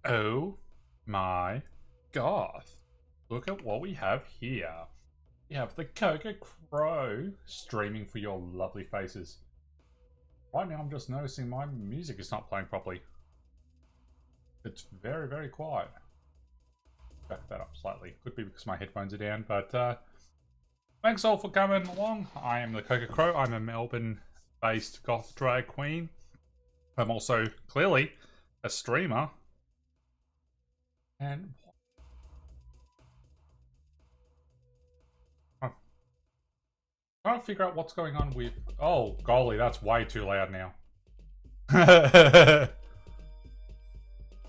Oh my god. Look at what we have here. We have the Coca Crow streaming for your lovely faces. Right now I'm just noticing my music is not playing properly. It's very, very quiet. Back that up slightly. Could be because my headphones are down, but thanks all for coming along. I am the Coca Crow. I'm a Melbourne-based goth drag queen. I'm also clearly a streamer. And I'm trying to figure out what's going on with... Oh, golly, that's way too loud now.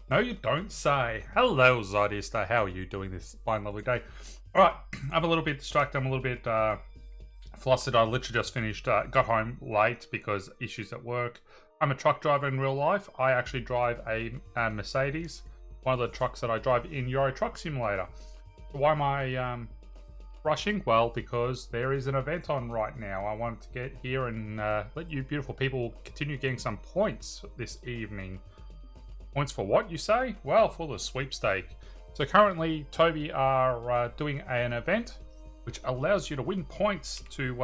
No, you don't say. Hello, Zodista. How are you doing this fine, lovely day? Alright, I'm a little bit distracted. I'm a little bit flustered. I literally just finished, got home late because issues at work. I'm a truck driver in real life. I actually drive a Mercedes, one of the trucks that I drive in Euro Truck Simulator. Why am I rushing? Well, because there is an event on right now. I wanted to get here and let you beautiful people continue getting some points this evening. Points for what, you say? Well, for the sweepstake. So currently, TOBII are doing an event which allows you to win points to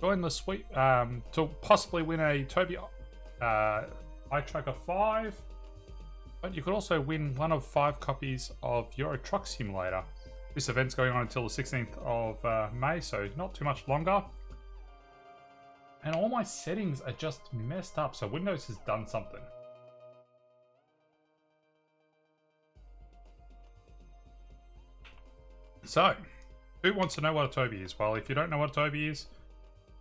join the sweep, to possibly win a TOBII iTracker 5. But you could also win one of 5 copies of Euro Truck Simulator. This event's going on until the 16th of May, so not too much longer. And all my settings are just messed up, so Windows has done something. So, who wants to know what a TOBII is? Well, if you don't know what a TOBII is,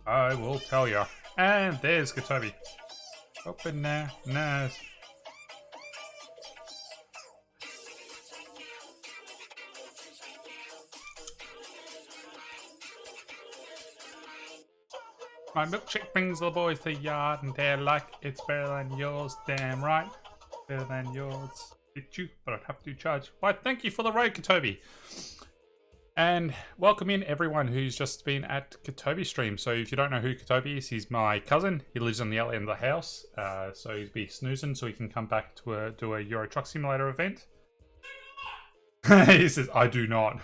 I will tell you. And there's TOBII. Open there, nice. My milkshake brings the boys to the yard and they're like, it's better than yours, damn right. Better than yours. Did you? But I'd have to charge. Why, thank you for the raid, TOBII. And welcome in everyone who's just been at TOBII stream. So if you don't know who TOBII is, he's my cousin. He lives on the other end of the house. So he'd be snoozing so he can come back to do a Euro Truck Simulator event. He says, I do not.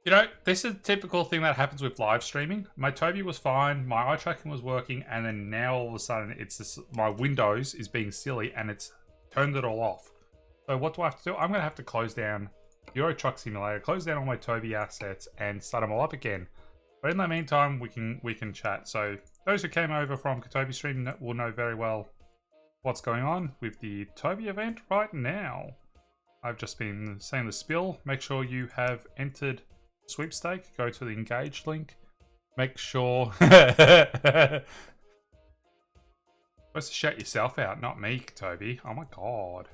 You know, this is a typical thing that happens with live streaming. My TOBII was fine, my eye tracking was working, and then now all of a sudden it's this, my Windows is being silly and it's turned it all off. So what do I have to do? I'm going to have to close down Euro Truck Simulator, close down all my TOBII assets, and start them all up again. But in the meantime, we can chat. So those who came over from TOBII stream will know very well what's going on with the TOBII event right now. I've just been saying the spiel. Make sure you have entered sweepstake. Go to the engage link. Make sure... Supposed to shout yourself out, not me, TOBII. Oh my god.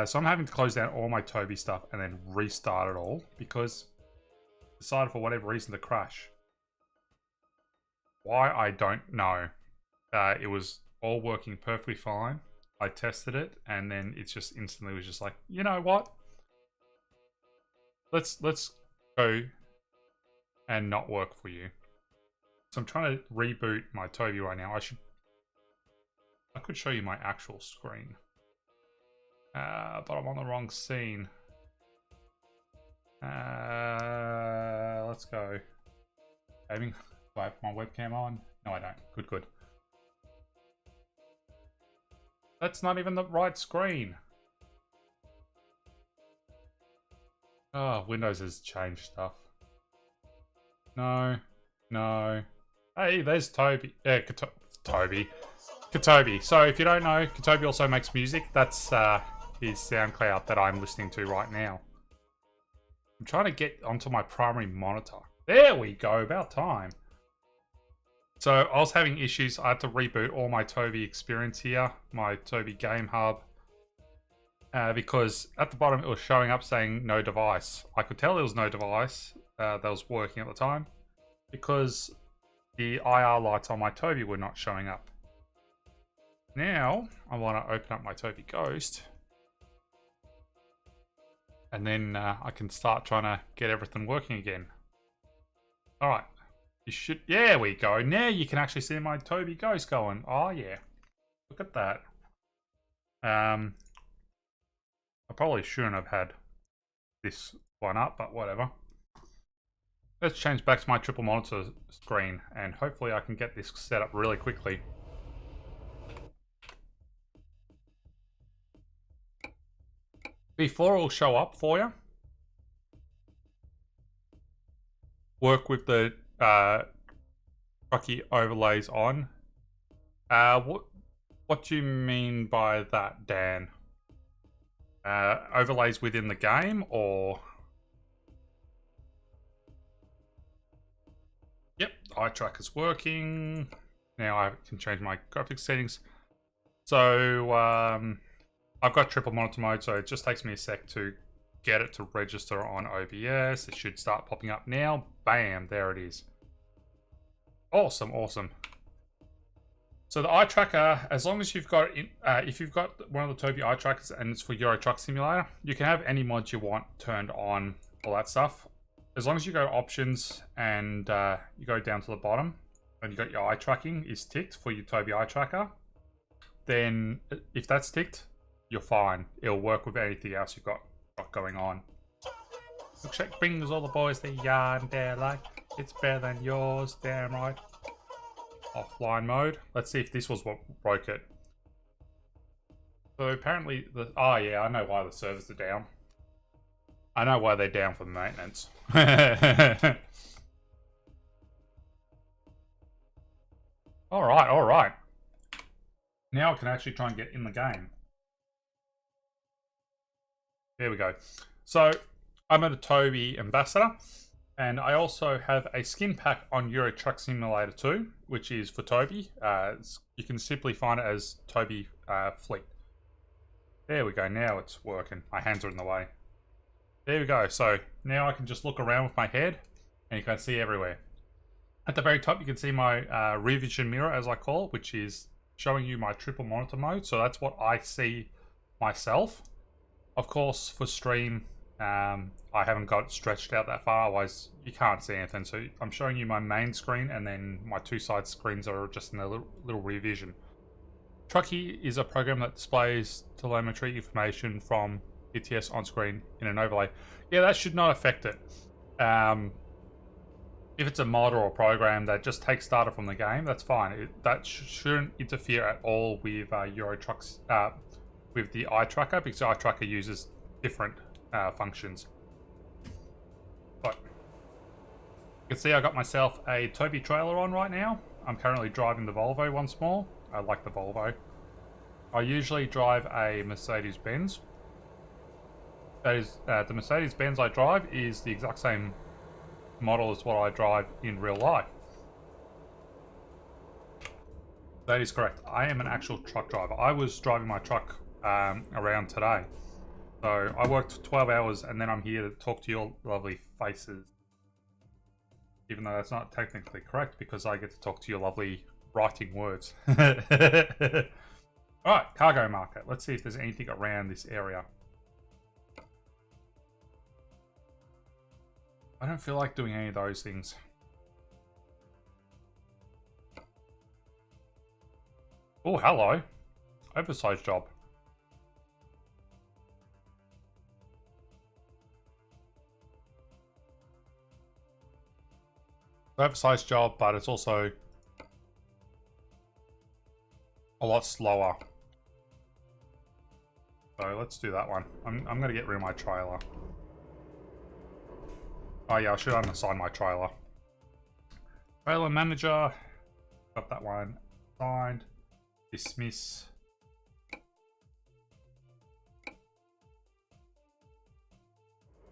So I'm having to close down all my TOBII stuff and then restart it all because I decided for whatever reason to crash. Why, I don't know. It was all working perfectly fine. I tested it and then it's just instantly was just like, you know what? Let's go and not work for you. So I'm trying to reboot my TOBII right now. I could show you my actual screen. But I'm on the wrong scene. Let's go. Gaming. Do I have my webcam on? No, I don't. Good, good. That's not even the right screen. Oh, Windows has changed stuff. No. No. Hey, there's TOBII. Yeah, TOBII. TOBII. So if you don't know, TOBII also makes music. That's his SoundCloud that I'm listening to right now. I'm trying to get onto my primary monitor. There we go, about time. So I was having issues. I had to reboot all my TOBII experience here, my TOBII Game Hub, because at the bottom it was showing up saying no device. I could tell there was no device that was working at the time because the IR lights on my TOBII were not showing up. Now I want to open up my TOBII Ghost. And then I can start trying to get everything working again. Alright. You should. There we go. Now you can actually see my TOBII ghost going. Oh yeah, look at that. I probably shouldn't have had this one up, but whatever. Let's change back to my triple monitor screen, and hopefully I can get this set up really quickly. Before it'll show up for you, work with the Trucky overlays on. What do you mean by that, Dan? Overlays within the game, or? Yep, eye tracker's working. Now I can change my graphics settings. So I've got triple monitor mode, so it just takes me a sec to get it to register on OBS. It should start popping up now. Bam, there it is. Awesome, awesome. So the eye tracker, as long as you've got, if you've got one of the TOBII eye trackers and it's for Euro Truck Simulator, you can have any mods you want turned on, all that stuff. As long as you go options and you go down to the bottom and you got your eye tracking is ticked for your TOBII eye tracker, then if that's ticked, you're fine. It'll work with anything else you've got going on. Milkshake brings all the boys the yarn, they're like, it's better than yours, damn right. Offline mode. Let's see if this was what broke it. So apparently, oh yeah, I know why the servers are down. I know why they're down for maintenance. Alright, alright. Now I can actually try and get in the game. There we go. So, I'm a TOBII ambassador, and I also have a skin pack on Euro Truck Simulator 2, which is for TOBII. You can simply find it as TOBII Fleet. There we go, now it's working. My hands are in the way. There we go, so now I can just look around with my head, and you can see everywhere. At the very top, you can see my rear vision mirror, as I call it, which is showing you my triple monitor mode, so that's what I see myself. Of course, for stream, I haven't got it stretched out that far, otherwise you can't see anything. So I'm showing you my main screen, and then my two side screens are just in a little rear vision. Trucky is a program that displays telemetry information from ETS on screen in an overlay. Yeah, that should not affect it. If it's a mod or a program that just takes data from the game, that's fine. That shouldn't interfere at all with Euro Trucks, with the eye tracker, because the eye tracker uses different functions. But you can see I got myself a TOBII trailer on right now. I'm currently driving the Volvo once more. I like the Volvo. I usually drive a Mercedes-Benz. That is, the Mercedes-Benz I drive is the exact same model as what I drive in real life. That is correct. I am an actual truck driver. I was driving my truck around today. So I worked 12 hours and then I'm here to talk to your lovely faces. Even though that's not technically correct, because I get to talk to your lovely writing words. Alright, cargo market. Let's see if there's anything around this area. I don't feel like doing any of those things. Oh, hello. Oversized job. Oversized job, but it's also a lot slower. So let's do that one. I'm going to get rid of my trailer. Oh yeah, I should unassign my trailer. Trailer manager. Got that one signed. Dismiss.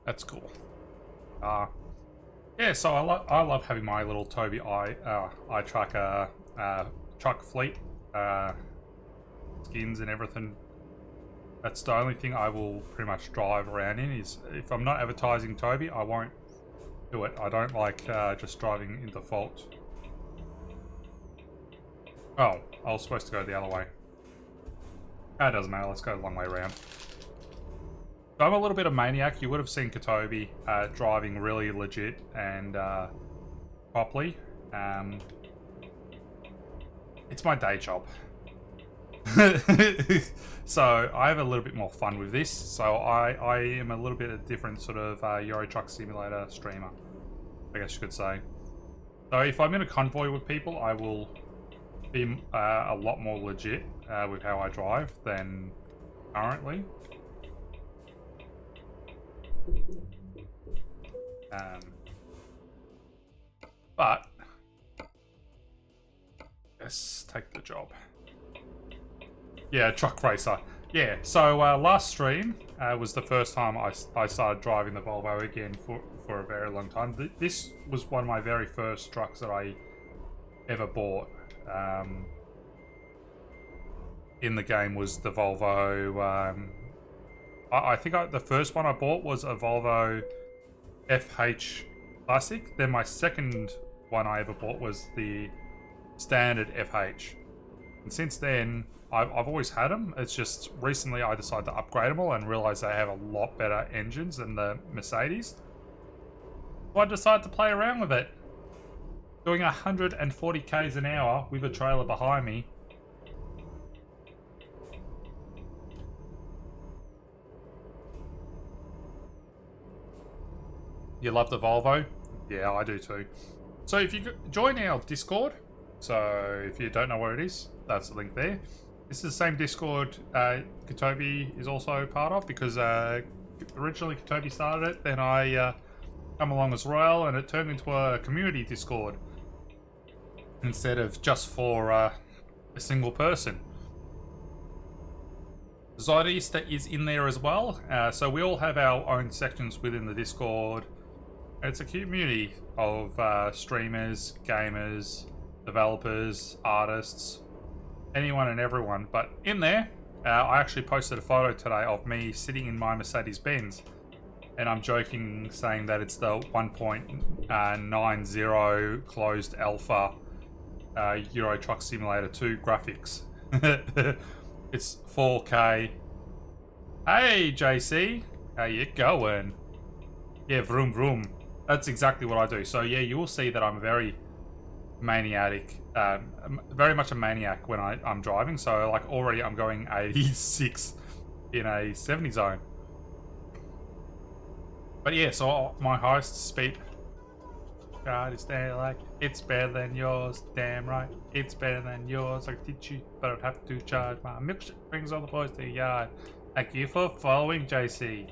That's cool. Yeah, so I love having my little TOBII eye tracker truck fleet skins and everything. That's the only thing I will pretty much drive around in. Is if I'm not advertising TOBII, I won't do it. I don't like just driving in default. Oh, I was supposed to go the other way. That doesn't matter. Let's go the long way around. So I'm a little bit of maniac. You would have seen TOBII driving really legit and properly. It's my day job. So I have a little bit more fun with this. So I am a little bit a different sort of Euro Truck Simulator streamer, I guess you could say. So if I'm in a convoy with people, I will be a lot more legit with how I drive than currently. But let's take the job. Yeah, truck racer. Yeah, so last stream was the first time I started driving the Volvo again for a very long time. This was one of my very first trucks that I ever bought. In the game was the Volvo. I think the first one I bought was a Volvo FH Classic. Then my second one I ever bought was the standard FH. And since then, I've always had them. It's just recently I decided to upgrade them all and realized they have a lot better engines than the Mercedes. So I decided to play around with it. Doing 140 k's an hour with a trailer behind me. You love the Volvo? Yeah, I do too. So if you join our Discord, so if you don't know what it is, that's the link there. This is the same Discord TOBII is also part of, because originally TOBII started it, then I come along as well, and it turned into a community Discord instead of just for a single person. Zodista is in there as well, so we all have our own sections within the Discord. It's a community of streamers, gamers, developers, artists, anyone and everyone. But in there, I actually posted a photo today of me sitting in my Mercedes-Benz, and I'm joking saying that it's the 1.90 closed alpha Euro Truck Simulator 2 graphics. It's 4K. Hey JC, how you going? Yeah, vroom vroom. That's exactly what I do. So yeah, you will see that I'm very maniac, very much a maniac when I'm driving. So like already I'm going 86 in a 70 zone. But yeah, so my highest speed God is there like, it's better than yours, damn right, it's better than yours. I teach you, but I'd have to charge my milkshake brings all the boys to the yard. Thank you for following, JC.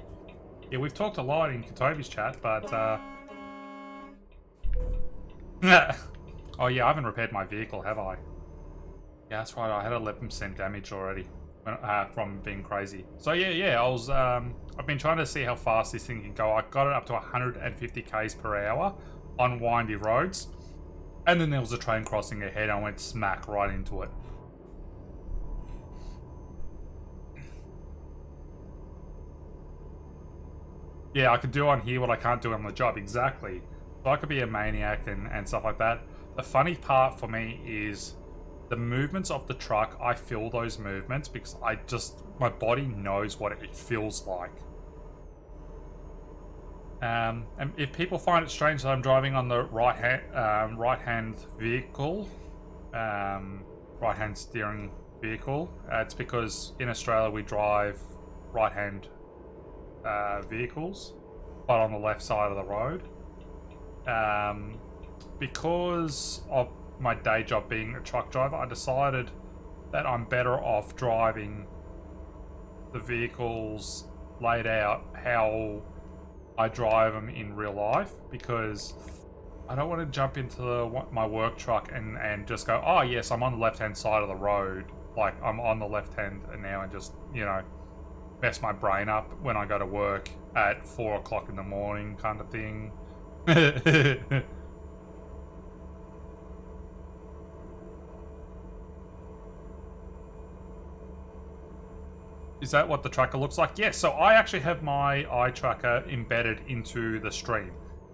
Yeah, we've talked a lot in TOBII's chat, but oh yeah, I haven't repaired my vehicle, have I? Yeah, that's right, I had 11% damage already from being crazy. So yeah, I was I've been trying to see how fast this thing can go. I got it up to 150 k's per hour on windy roads, and then there was a train crossing ahead and I went smack right into it. Yeah, I could do on here what I can't do on the job, exactly. So I could be a maniac and stuff like that. The funny part for me is the movements of the truck. I feel those movements because my body knows what it feels like. And if people find it strange that I'm driving on the right-hand vehicle, right-hand steering vehicle, it's because in Australia we drive right-hand vehicles, but on the left side of the road. Because of my day job being a truck driver, I decided that I'm better off driving the vehicles laid out how I drive them in real life, because I don't want to jump into my work truck and just go, oh yes, I'm on the left-hand side of the road, like I'm on the left-hand now, and just, you know, mess my brain up when I go to work at 4 o'clock in the morning kind of thing. Is that what the tracker looks like? Yes, so I actually have my eye tracker embedded into the stream.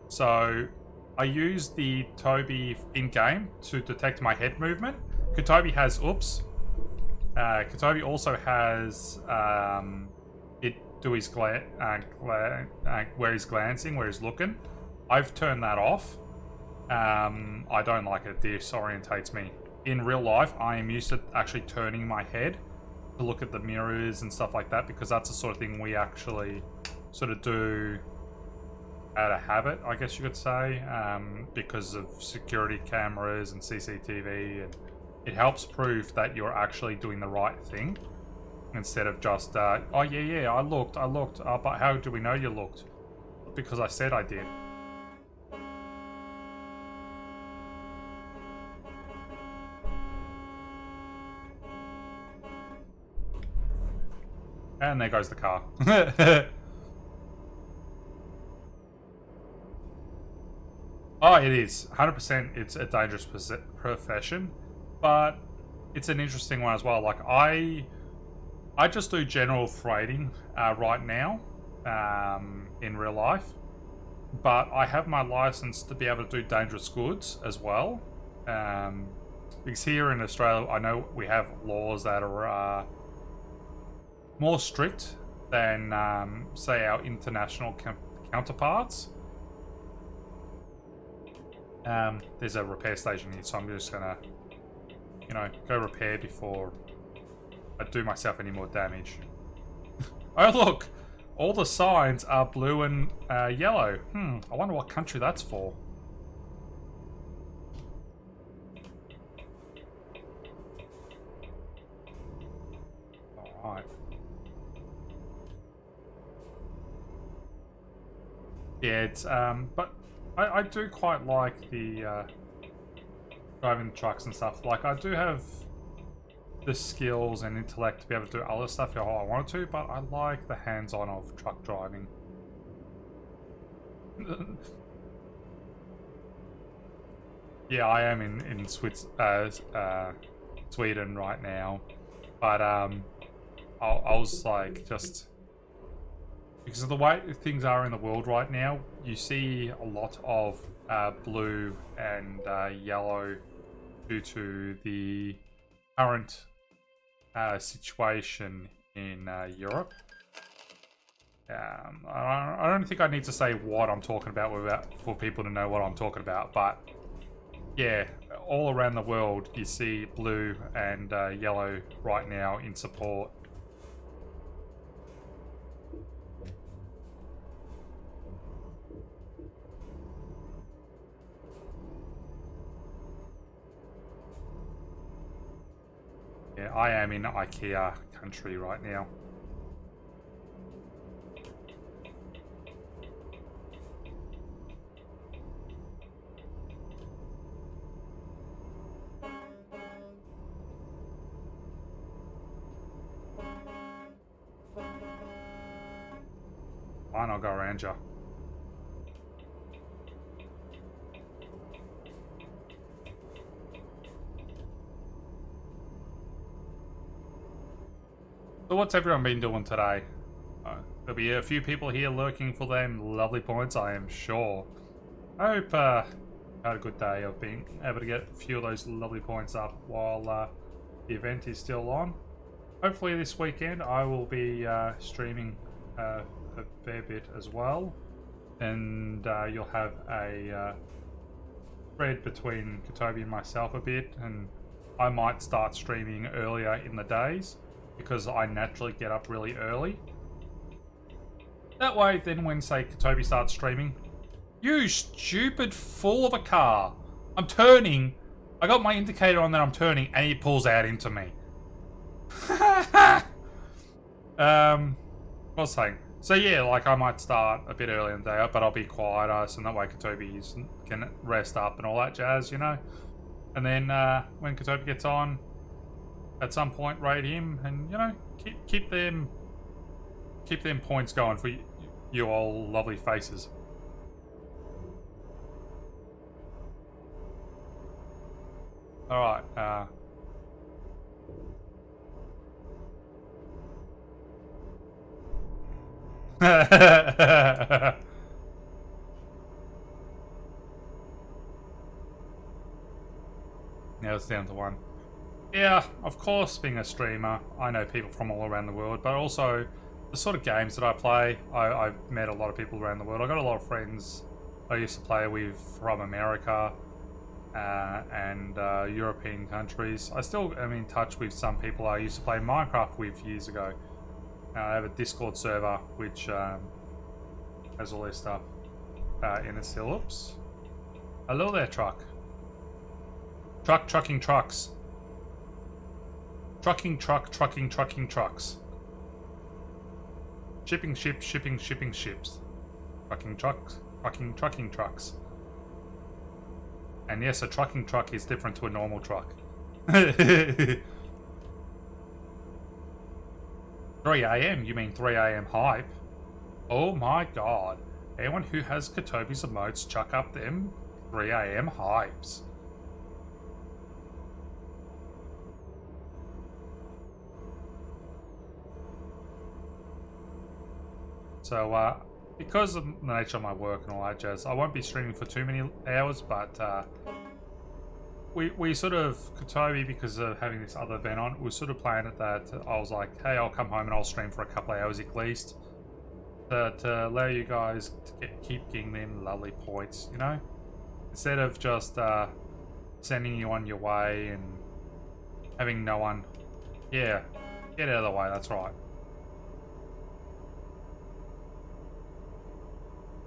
So I use the TOBII in-game to detect my head movement. TOBII has, TOBII also has it do his where he's glancing, where he's looking. I've turned that off. I don't like it. It disorientates me. In real life, I am used to actually turning my head to look at the mirrors and stuff like that, because that's the sort of thing we actually sort of do out of habit, I guess you could say, because of security cameras and CCTV, and it helps prove that you're actually doing the right thing instead of just, oh yeah, I looked, but how do we know you looked? Because I said I did. And there goes the car. Oh, it is. 100% it's a dangerous profession, but it's an interesting one as well. Like, I just do general freighting right now in real life, but I have my license to be able to do dangerous goods as well. Because here in Australia, I know we have laws that are more strict than, say, our international counterparts. There's a repair station here, so I'm just gonna, you know, go repair before I do myself any more damage. Oh look! All the signs are blue and yellow. I wonder what country that's for. Alright. Yeah, it's, but I do quite like the driving trucks and stuff. Like, I do have the skills and intellect to be able to do other stuff if I wanted to, but I like the hands-on of truck driving. Yeah, I am in Sweden right now, but I was like, just because of the way things are in the world right now, you see a lot of blue and yellow due to the current situation in Europe. I don't think I need to say what I'm talking about for people to know what I'm talking about, but yeah, all around the world you see blue and yellow right now in support. Yeah, I am in IKEA country right now. Fine, I'll go around you. So what's everyone been doing today? There'll be a few people here lurking for them lovely points, I am sure. I hope I had a good day of being able to get a few of those lovely points up while the event is still on. Hopefully this weekend I will be streaming a fair bit as well, and you'll have a thread between TOBII and myself a bit, and I might start streaming earlier in the days because I naturally get up really early. That way, then when, say, TOBII starts streaming, you stupid fool of a car! I'm turning, I got my indicator on that I'm turning, and he pulls out into me. What was I saying? So yeah, like, I might start a bit earlier in the day, but I'll be quieter, so that way TOBII can rest up and all that jazz, you know? And then when TOBII gets on, at some point raid him, and you know, keep them points going for you all lovely faces. All right. Now it's down to one. Yeah, of course, being a streamer, I know people from all around the world, but also the sort of games that I play, I've met a lot of people around the world. I've got a lot of friends I used to play with from America and European countries. I still am in touch with some people I used to play Minecraft with years ago. I have a Discord server which has all this stuff in its still. Oops. Hello there, truck. Trucking trucks. Trucking trucks. Shipping ships, shipping ships. Trucking trucks. And yes, a trucking truck is different to a normal truck. 3 AM? You mean 3 AM hype? Oh my god. Anyone who has TOBII's emotes, chuck up them 3 AM hypes. So, because of the nature of my work and all that jazz, I won't be streaming for too many hours, but we sort of, TOBII, because of having this other event on, we sort of planned it that I was like, hey, I'll come home and I'll stream for a couple of hours at least to allow you guys to keep getting them lovely points, you know? Instead of just sending you on your way and having no one. Yeah, get out of the way, that's right.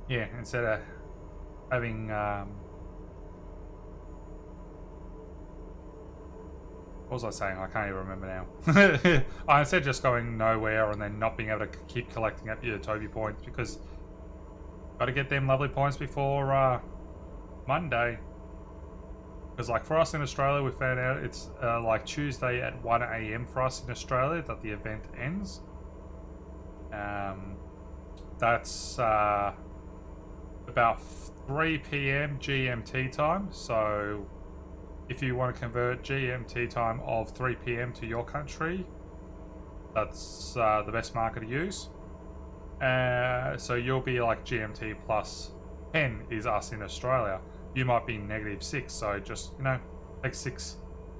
Yeah, instead of having what was I saying? I can't even remember now. Instead of just going nowhere and then not being able to keep collecting up your TOBII points, because got to get them lovely points before Monday. Because like for us in Australia, we found out it's like Tuesday at 1 AM for us in Australia that the event ends. That's about 3 PM GMT time. So if you want to convert GMT time of 3 PM to your country, that's the best marker to use. So you'll be like GMT plus 10 is us in Australia. You might be -6, so just, you know, take 6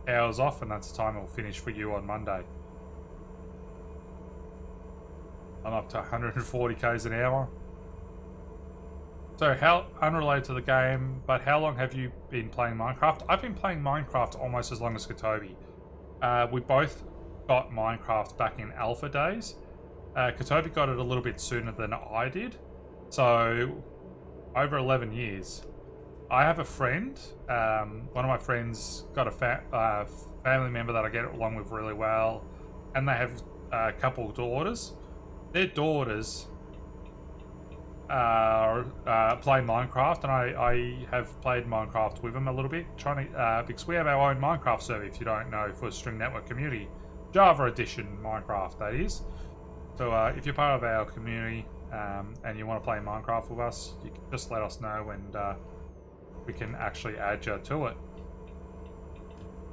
hours off and that's the time it'll finish for you on Monday. I'm up to 140 k's an hour. So how, unrelated to the game, but how long have you been playing Minecraft? I've been playing Minecraft almost as long as TOBII. We both got Minecraft back in alpha days. TOBII got it a little bit sooner than I did. So over 11 years. I have a friend, one of my friends got a family member that I get along with really well, and they have a couple of daughters. Their daughters play Minecraft, and I have played Minecraft with them a little bit, trying to because we have our own Minecraft server, if you don't know, for String Network community, Java edition Minecraft, that is. So if you're part of our community and you want to play Minecraft with us, you can just let us know, and we can actually add you to it.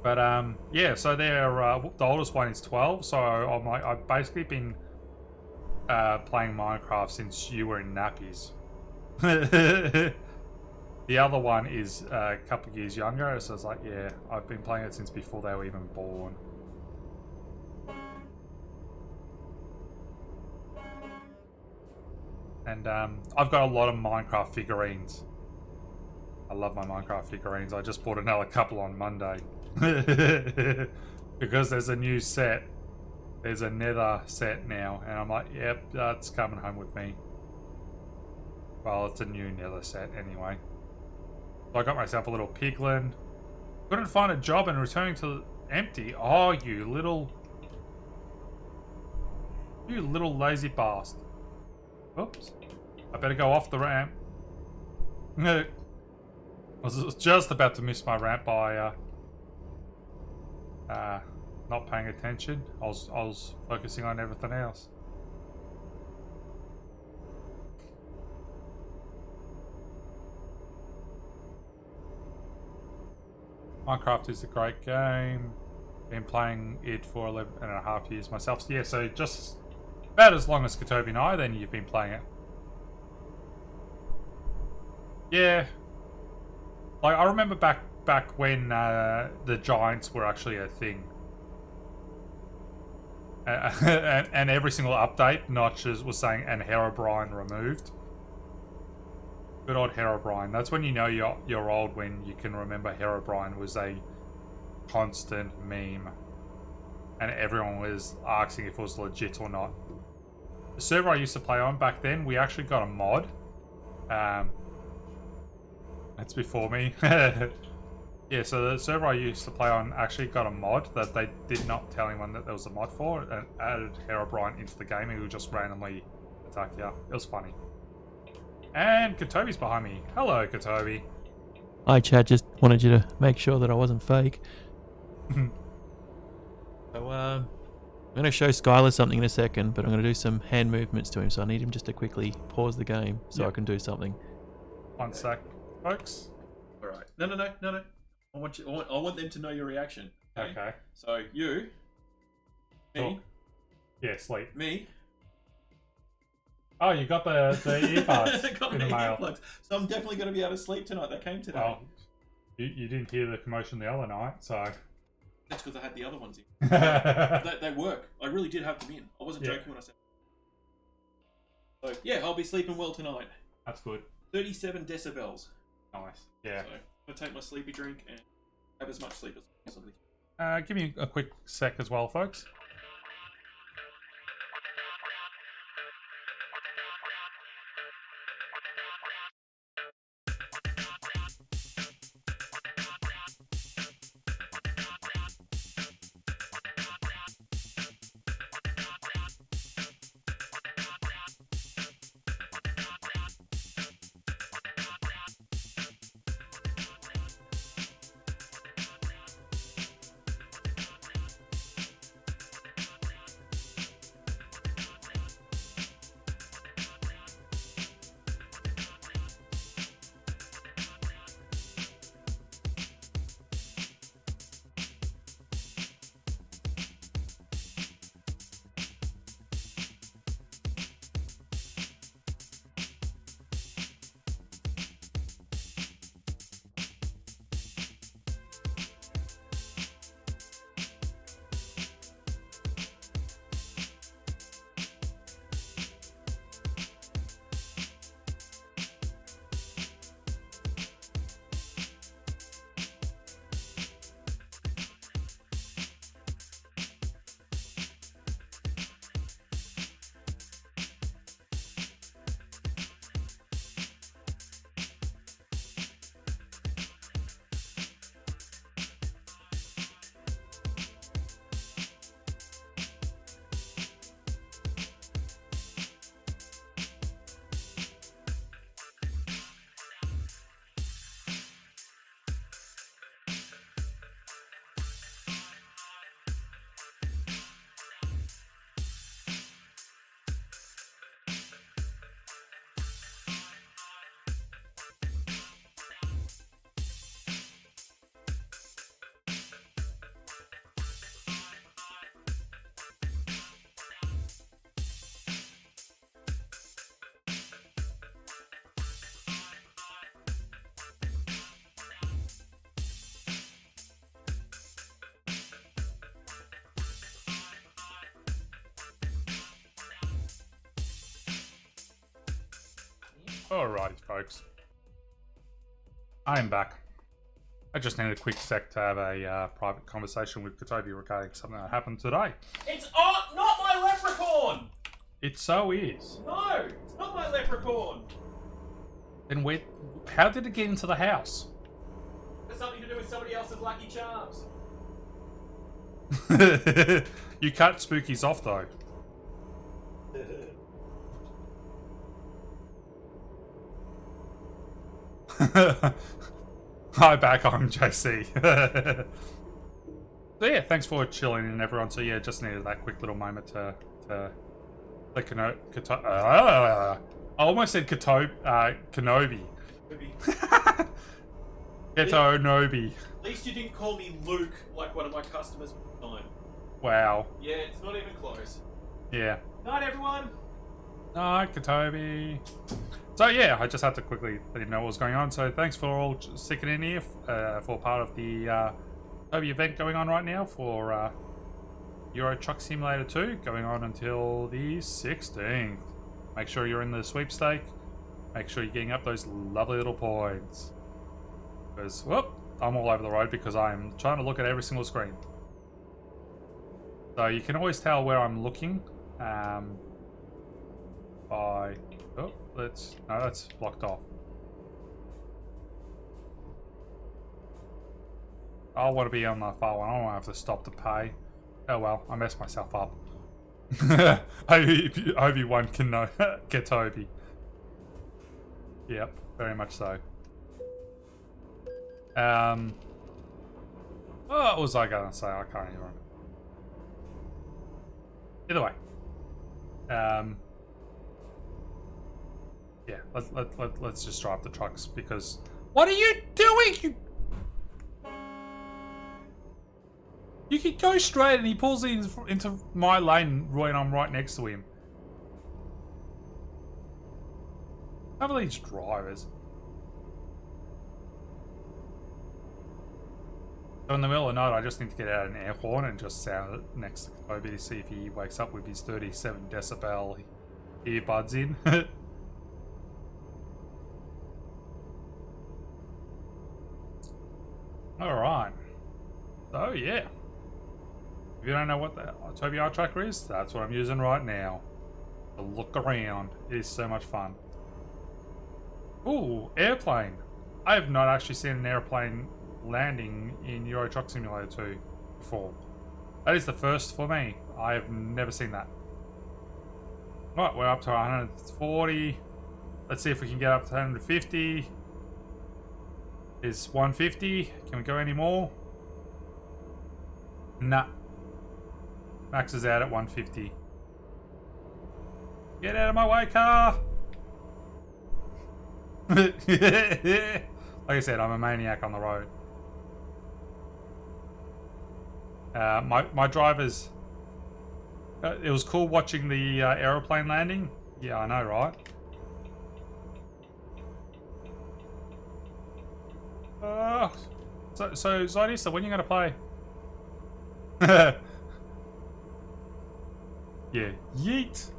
But yeah, so they're the oldest one is 12, so I've basically been playing Minecraft since you were in nappies. The other one is a couple of years younger, so it's like, yeah, I've been playing it since before they were even born. And I've got a lot of Minecraft figurines. I love my Minecraft figurines. I just bought another couple on Monday. Because there's a new set. There's a nether set now, and I'm like, yep, that's coming home with me. Well, it's a new nether set anyway. So I got myself a little piglin. Couldn't find a job and returning to empty. Oh, you little lazy bastard. Oops. I better go off the ramp. I was just about to miss my ramp by not paying attention. I was focusing on everything else. Minecraft is a great game. Been playing it for 11.5 years myself. So yeah, so just about as long as TOBII and I, then you've been playing it. Yeah. Like, I remember back when the giants were actually a thing. And every single update, Notches was saying, and Herobrine removed. Good old Herobrine. That's when you know you're old, when you can remember Herobrine was a constant meme. And everyone was asking if it was legit or not. The server I used to play on back then, we actually got a mod. That's before me. Yeah, so the server I used to play on actually got a mod that they did not tell anyone that there was a mod for, and added Herobrine into the game, and he would just randomly attack you. It was funny. And Katobi's behind me. Hello, Katobi. Hi, Chad. Just wanted you to make sure that I wasn't fake. So, I'm going to show Skylar something in a second, but I'm going to do some hand movements to him, so I need him just to quickly pause the game so I can do something. One sec, folks. All right. No. I want them to know your reaction. Okay. So you, me, Cool. Yeah, sleep. me. Oh, you got the earbuds Got in the me mail. earplugs. So I'm definitely going to be able to sleep tonight. They came today. Well, you didn't hear the commotion the other night, so... That's because I had the other ones in. They work. I really did have them in. I wasn't joking when I said. So yeah, I'll be sleeping well tonight. That's good. 37 decibels. Nice. Yeah. So I'm gonna take my sleepy drink and have as much sleep as possibly. Give me a quick sec as well, folks. Alrighty, folks. I am back. I just need a quick sec to have a private conversation with Katobi regarding something that happened today. It's not my leprechaun. It so is. No, it's not my leprechaun. Then how did it get into the house? It's something to do with somebody else's lucky charms. You cut spookies off though. Hi back, I'm JC. So yeah, thanks for chilling in everyone. So yeah, just needed that quick little moment to I almost said Kenobi. Keto Nobi. At least you didn't call me Luke like one of my customers one time. Wow. Yeah, it's not even close. Yeah. Night, everyone. Night, Katobi. So yeah, I just had to quickly let you know what was going on. So thanks for all sticking in here for part of the TOBII event going on right now for Euro Truck Simulator 2, going on until the 16th. Make sure you're in the sweepstake. Make sure you're getting up those lovely little points. Because, whoop, I'm all over the road because I'm trying to look at every single screen. So you can always tell where I'm looking by... Oh, no, that's blocked off. I want to be on the far one. I don't want to have to stop to pay. Oh well, I messed myself up. Obi-Wan can know. Get Toby. Yep, very much so. What was I going to say? I can't even remember. Either way. Yeah, let's just drive the trucks because... What are you doing? You can go straight and he pulls into my lane and I'm right next to him. Some of these drivers. So in the middle of the night, I just need to get out an air horn and just sound it next to Toby to see if he wakes up with his 37 decibel earbuds in. Alright. So yeah. If you don't know what the TOBII tracker is, that's what I'm using right now. To look around. It is so much fun. Ooh, airplane. I have not actually seen an airplane landing in Euro Truck Simulator 2 before. That is the first for me. I have never seen that. Right, we're up to 140. Let's see if we can get up to 150. Is 150. Can we go any more? Nah. Max is out at 150. Get out of my way, car! Like I said, I'm a maniac on the road. My drivers... it was cool watching the aeroplane landing. Yeah, I know, right? So Zydista, when are you going to play? Yeah. Yeet!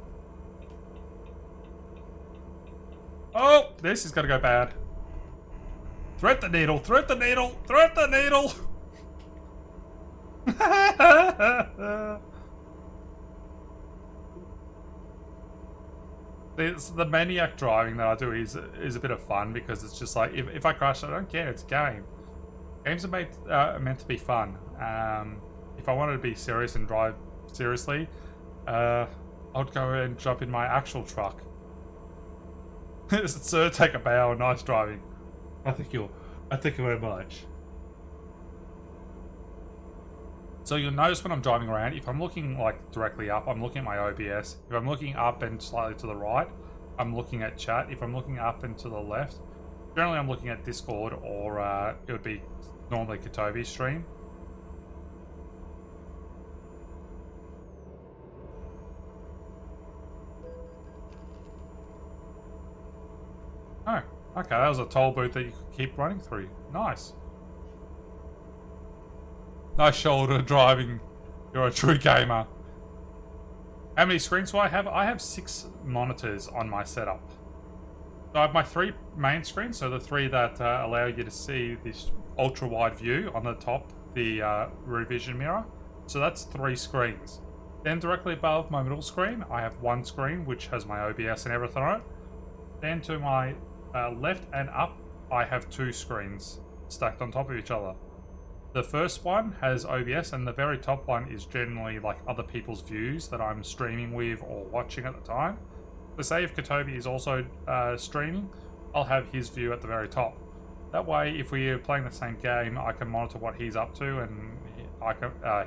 Oh! This is going to go bad. Thread the needle! Thread the needle! Thread the needle! The maniac driving that I do is a bit of fun because it's just like, if I crash, I don't care, it's a game. Games are meant to be fun. If I wanted to be serious and drive seriously, I'd go and jump in my actual truck. Sir, take a bow. Nice driving. Thank you very much. So you'll notice when I'm driving around, if I'm looking like directly up, I'm looking at my OBS. If I'm looking up and slightly to the right, I'm looking at chat. If I'm looking up and to the left, generally I'm looking at Discord, or it would be normally Katobi's stream. Oh, okay, that was a toll booth that you could keep running through. Nice. Nice shoulder driving. You're a true gamer. How many screens do I have? I have 6 monitors on my setup. So I have my 3 main screens, so the 3 that allow you to see this ultra wide view on the top, the rear vision mirror. So that's 3 screens. Then directly above my middle screen, I have 1 screen which has my OBS and everything on it. Then to my left and up, I have 2 screens stacked on top of each other. The first one has OBS, and the very top one is generally like other people's views that I'm streaming with or watching at the time. So say if Katobi is also streaming, I'll have his view at the very top. That way, if we're playing the same game, I can monitor what he's up to, and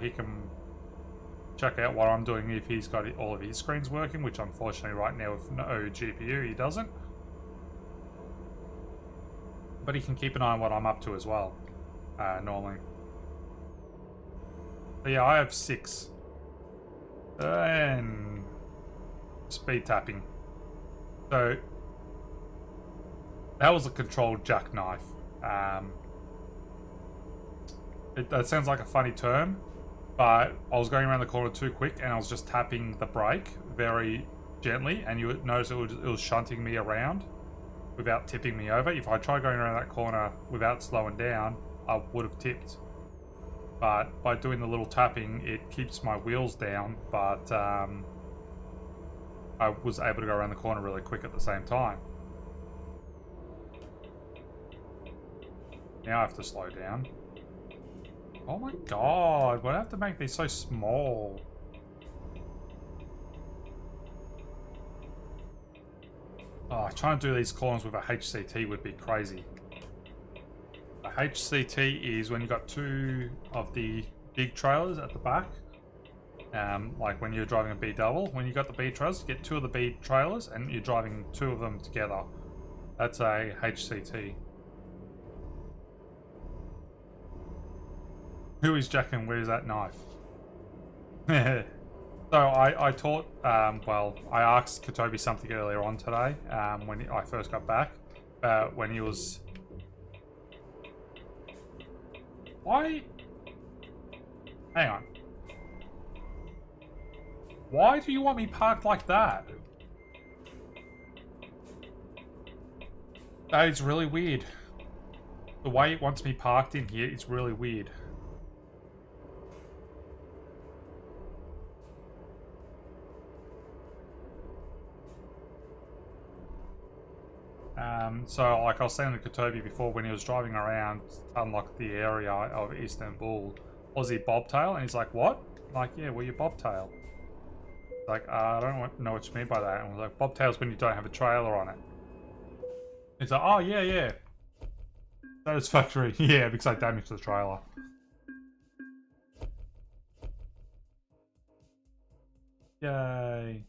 he can check out what I'm doing if he's got all of his screens working, which unfortunately right now with no GPU he doesn't. But he can keep an eye on what I'm up to as well, normally. But yeah, I have 6. And speed tapping. So that was a controlled jackknife. That sounds like a funny term, but I was going around the corner too quick and I was just tapping the brake very gently, and you would notice it was shunting me around. without tipping me over. If I tried going around that corner without slowing down, I would have tipped. But by doing the little tapping, it keeps my wheels down, but I was able to go around the corner really quick at the same time. Now I have to slow down. Oh my god, why do I have to make these so small? Oh, trying to do these corners with a HCT would be crazy. A HCT is when you've got two of the big trailers at the back. Like when you're driving a B double. When you got the B trailers, you get two of the B trailers and you're driving two of them together. That's a HCT. Who is Jack and where's that knife? So I taught, well, I asked TOBII something earlier on today, when I first got back, when he was... Why? Hang on. Why do you want me parked like that? That is really weird. The way it wants me parked in here is really weird. So, like I was saying to TOBII before, when he was driving around to unlock the area of Istanbul, was he bobtail? And he's like, what? I'm like, yeah, well, you're bobtail. Like, I don't know what you mean by that. And I was like, bobtail's when you don't have a trailer on it. He's like, oh, yeah, yeah. Satisfactory. Yeah, because I damaged the trailer. Yay.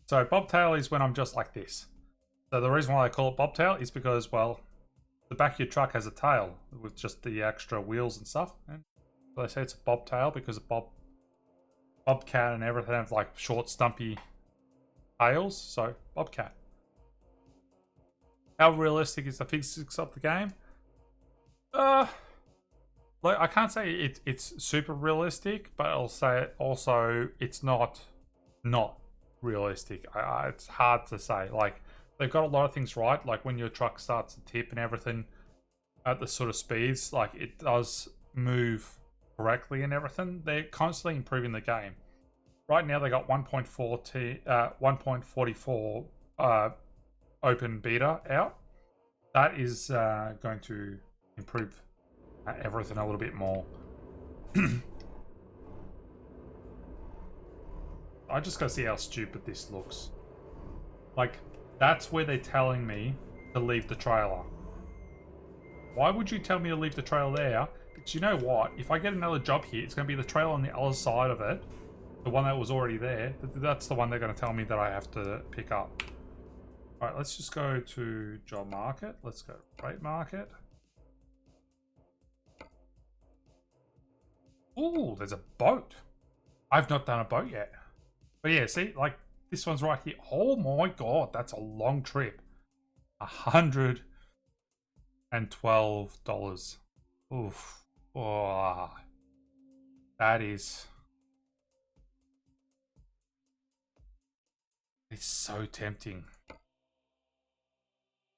So, bobtail is when I'm just like this. So the reason why I call it bobtail is because, well, the back of your truck has a tail with just the extra wheels and stuff. And so I say it's a bobtail because a bobcat and everything have like short, stumpy tails. So bobcat. How realistic is the physics of the game? Like I can't say it's super realistic, but I'll say also it's not realistic. It's hard to say. Like, they've got a lot of things right, like when your truck starts to tip and everything at the sort of speeds, like it does move correctly and everything. They're constantly improving the game. Right now they got 1.44 open beta out. That is going to improve everything a little bit more. I just gotta see how stupid this looks. Like, that's where they're telling me to leave the trailer. Why would you tell me to leave the trailer there? Because you know what? If I get another job here, it's going to be the trailer on the other side of it. The one that was already there. That's the one they're going to tell me that I have to pick up. Alright, let's just go to job market. Let's go rate market. Ooh, there's a boat. I've not done a boat yet. But yeah, see, like, this one's right here. Oh my god, that's a long trip. $112. Oof. Oh, that is... It's so tempting.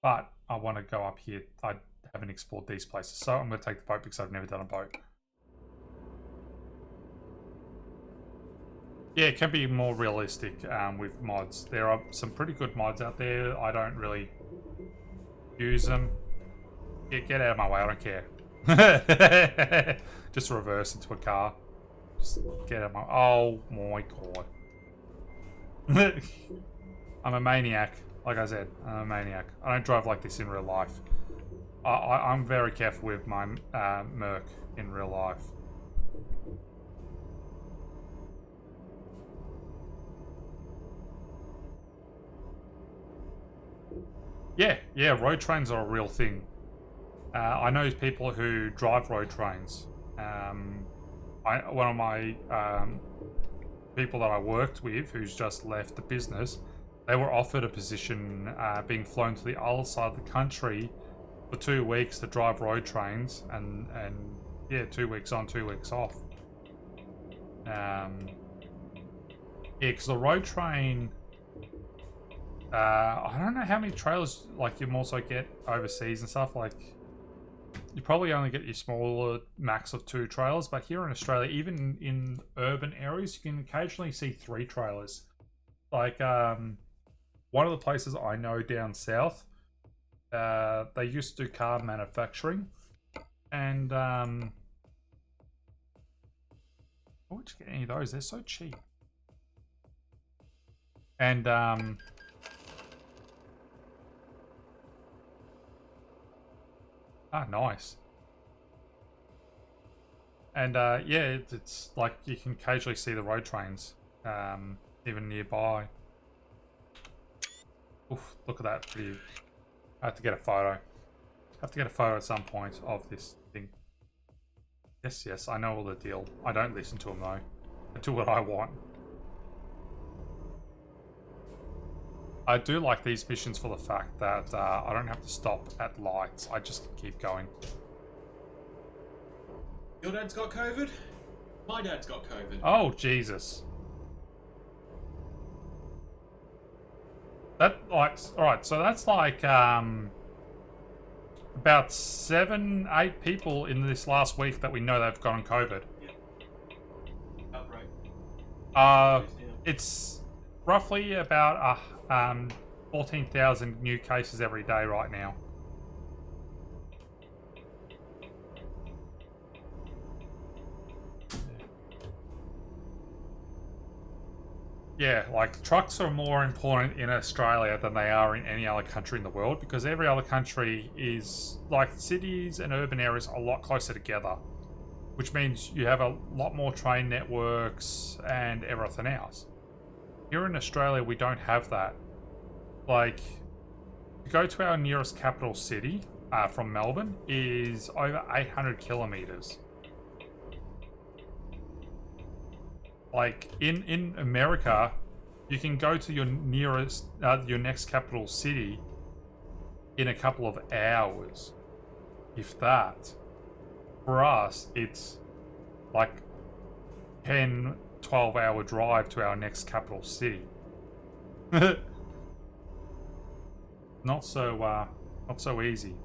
But I want to go up here. I haven't explored these places. So I'm going to take the boat because I've never done a boat. Yeah, it can be more realistic with mods. There are some pretty good mods out there. I don't really use them. Yeah, get out of my way, I don't care. Just reverse into a car. Just get out of my... Oh my god. I'm a maniac. Like I said, I'm a maniac. I don't drive like this in real life. I'm very careful with my Merc in real life. Yeah, road trains are a real thing. I know people who drive road trains. One of my people that I worked with, who's just left the business, they were offered a position being flown to the other side of the country for 2 weeks to drive road trains, and yeah, 2 weeks on, 2 weeks off. Yeah, because the road train I don't know how many trailers like you also get overseas and stuff. Like, you probably only get your smaller max of 2 trailers, but here in Australia, even in urban areas, you can occasionally see 3 trailers. Like, one of the places I know down south, they used to do car manufacturing, and why would you get any of those? They're so cheap. And nice. And yeah, it's like you can occasionally see the road trains, even nearby. Oof, look at that. Pretty. I have to get a photo. I have to get a photo at some point of this thing. Yes, yes, I know all the deal. I don't listen to them though. I do what I want. I do like these missions for the fact that I don't have to stop at lights. I just keep going. Your dad's got COVID? My dad's got COVID. Oh, Jesus. That, like, alright, so that's like, about 7, 8 people in this last week that we know they've gotten COVID. Yep. Outbreak. It's roughly about 14,000 new cases every day right now. Yeah, like trucks are more important in Australia than they are in any other country in the world, because every other country is like cities and urban areas are a lot closer together, which means you have a lot more train networks and everything else. Here in Australia, we don't have that. Like, to go to our nearest capital city from Melbourne is over 800 kilometers. Like, in America, you can go to your nearest, your next capital city in a couple of hours, if that. For us, it's like 10, 12-hour drive to our next capital city. Not so easy.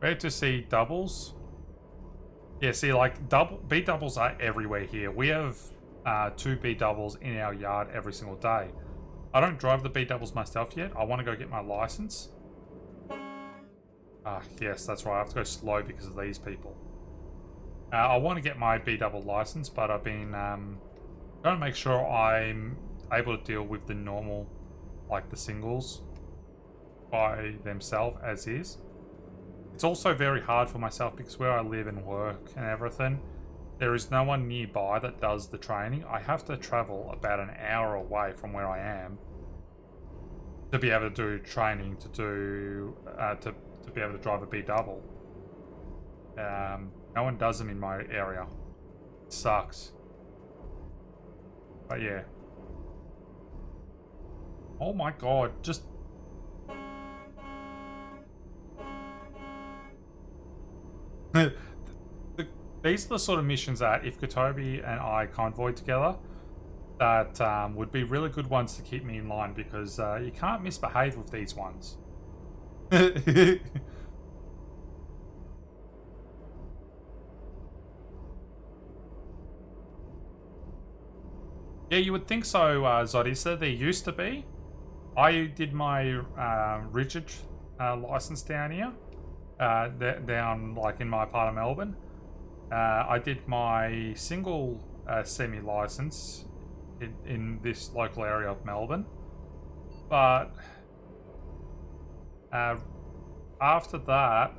Ready to see doubles? Yeah, see, like, B doubles are everywhere here. We have 2 B doubles in our yard every single day. I don't drive the B doubles myself yet. I want to go get my license. Yes, that's right. I have to go slow because of these people. I want to get my B double license, but I've been trying to make sure I'm able to deal with the normal, like the singles, by themselves as is. It's also very hard for myself because where I live and work and everything, there is no one nearby that does the training. I have to travel about an hour away from where I am to be able to do training, to do to be able to drive a B double. No one does them in my area. It sucks. But yeah. Oh my god, just... These are the sort of missions that if TOBII and I convoy together, that would be really good ones to keep me in line, because you can't misbehave with these ones. Yeah, you would think so, Zodisa. There used to be. I did my rigid license down here. Down like in my part of Melbourne. I did my single semi-license in this local area of Melbourne, but after that,